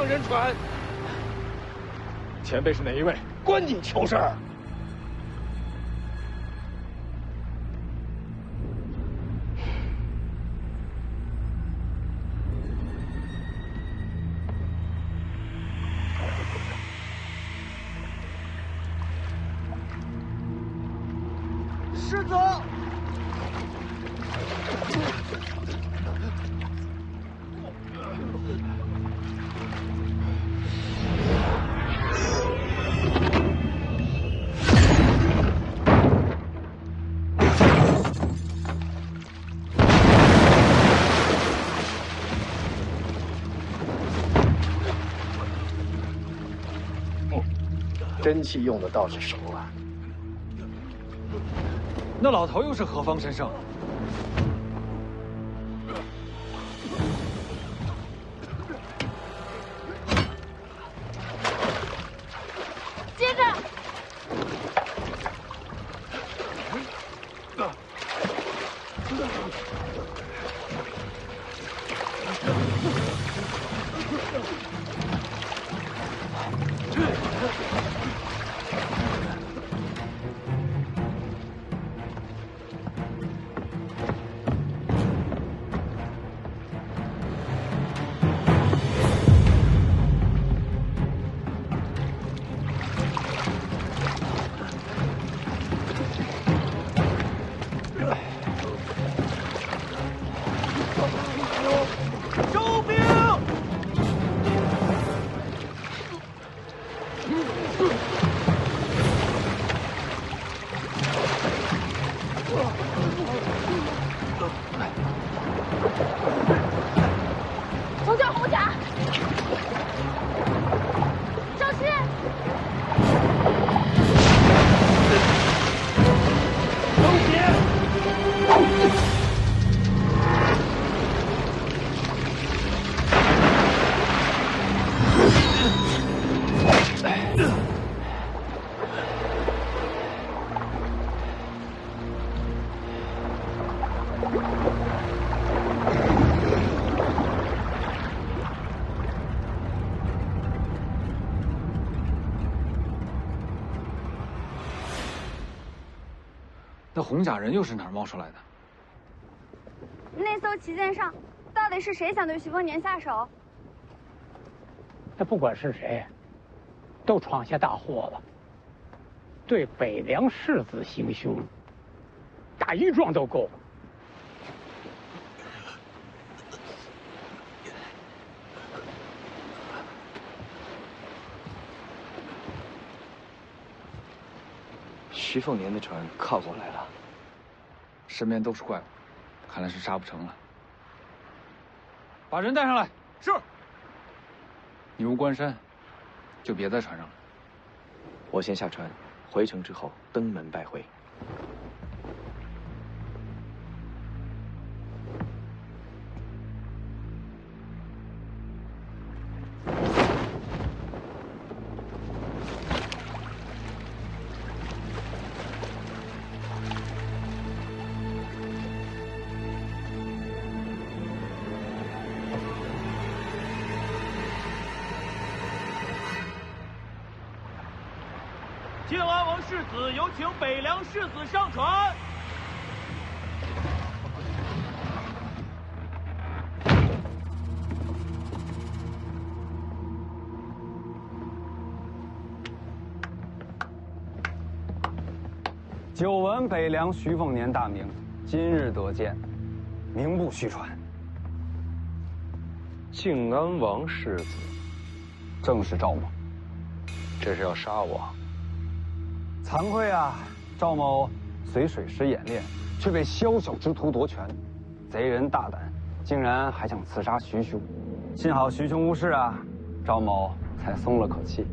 Speaker 17: 人传，
Speaker 3: 前辈是哪一位？
Speaker 17: 关你球事儿！
Speaker 14: 师祖。
Speaker 6: 真气用的倒是熟啊！
Speaker 2: 那老头又是何方神圣？
Speaker 1: 接着。
Speaker 14: 收兵！
Speaker 1: 左脚红甲，赵鑫。
Speaker 14: 周杰。
Speaker 2: 那红甲人又是哪儿冒出来的？
Speaker 18: 那艘旗舰上，到底是谁想对徐凤年下手？
Speaker 15: 那不管是谁，都闯下大祸了。对北凉世子行凶，打一桩都够。
Speaker 9: 徐凤年的船靠过来了，
Speaker 2: 身边都是怪物，看来是杀不成了。把人带上来。是。你无关山，就别在船上了。
Speaker 9: 我先下船，回城之后登门拜会。
Speaker 19: 靖安王世子有请北凉世子上船。
Speaker 9: 久闻北凉徐凤年大名，今日得见，名不虚传。
Speaker 10: 靖安王世子，
Speaker 9: 正是赵某。
Speaker 10: 这是要杀我？
Speaker 9: 惭愧啊，赵某随水师演练，却被宵小之徒夺权，贼人大胆，竟然还想刺杀徐兄。幸好徐兄无事啊，赵某才松了口气。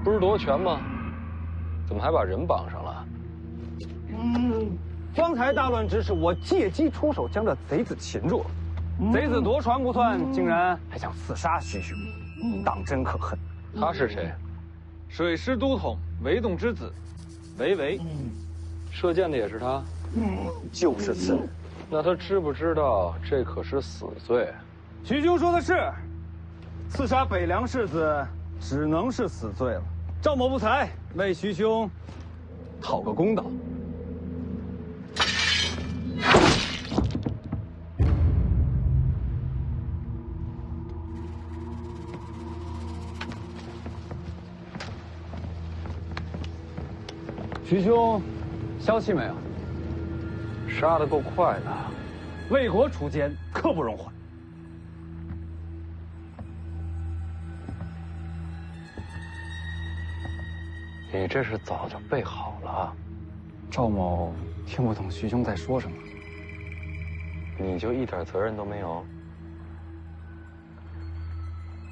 Speaker 10: 不是夺权吗？怎么还把人绑上了？
Speaker 9: 方才大乱之时，我借机出手，将这贼子擒住了。贼子夺船不算，竟然还想刺杀徐兄，当真可恨。
Speaker 10: 他是谁？
Speaker 2: 水师都统韦栋之子，韦。
Speaker 10: 射箭的也是他？
Speaker 9: 就是此人。
Speaker 10: 那他知不知道这可是死罪？
Speaker 9: 徐兄说的是，刺杀北凉世子只能是死罪了。赵某不才，为徐兄讨个公道。徐兄，消息没有？
Speaker 10: 杀得够快的。
Speaker 9: 为国除奸，刻不容缓。
Speaker 10: 你这是早就备好了。
Speaker 9: 赵某听不懂徐兄在说什么。
Speaker 10: 你就一点责任都没有？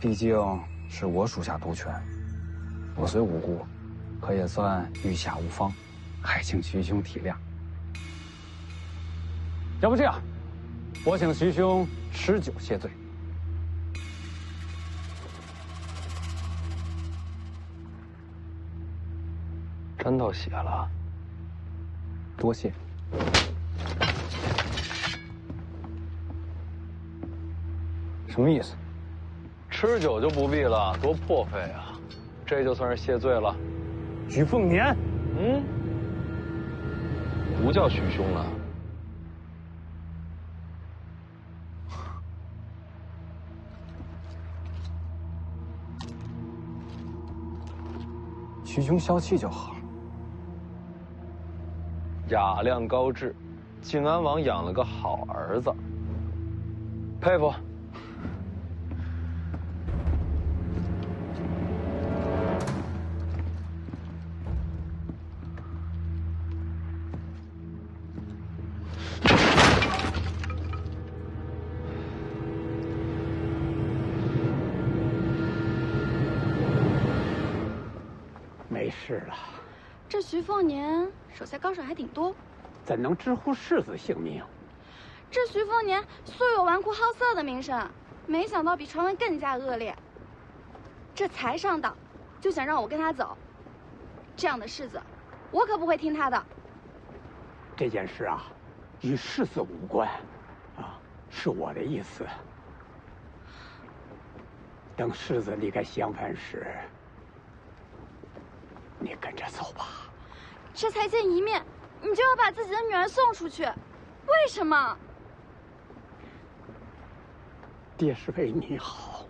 Speaker 9: 毕竟是我属下独权，我虽无辜，可也算御下无方，还请徐兄体谅。要不这样，我请徐兄吃酒谢罪。
Speaker 10: 沾到血了，
Speaker 9: 多谢。什么意思？
Speaker 10: 吃酒就不必了，多破费啊！这就算是谢罪了。
Speaker 9: 徐凤年，
Speaker 10: 不叫徐兄了。
Speaker 9: 徐兄消气就好。
Speaker 10: 雅量高致，靖安王养了个好儿子，佩服。
Speaker 15: 没事了。
Speaker 18: 这徐凤年手下高手还挺多，
Speaker 15: 怎能直呼世子性命？
Speaker 18: 这徐凤年素有纨绔好色的名声，没想到比传闻更加恶劣。这才上岛，就想让我跟他走，这样的世子，我可不会听他的。
Speaker 15: 这件事啊，与世子无关，是我的意思。等世子离开襄樊时，
Speaker 4: 你跟着走吧。
Speaker 18: 这才见一面，你就要把自己的女儿送出去，为什么？
Speaker 4: 爹是为你好。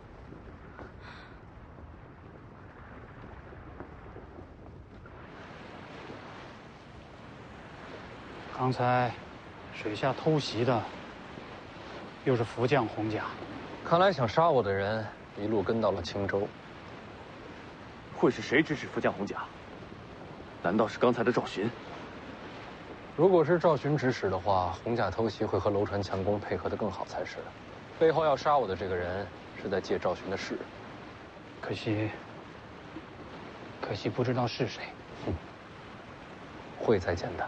Speaker 4: 刚才水下偷袭的又是福将洪家，
Speaker 9: 看来想杀我的人一路跟到了青州。
Speaker 3: 会是谁指使福将洪家？难道是刚才的赵寻？
Speaker 9: 如果是赵寻指使的话，洪家偷袭会和楼船强攻配合得更好才是。背后要杀我的这个人是在借赵寻的势。
Speaker 4: 可惜不知道是谁。
Speaker 9: 会再见的。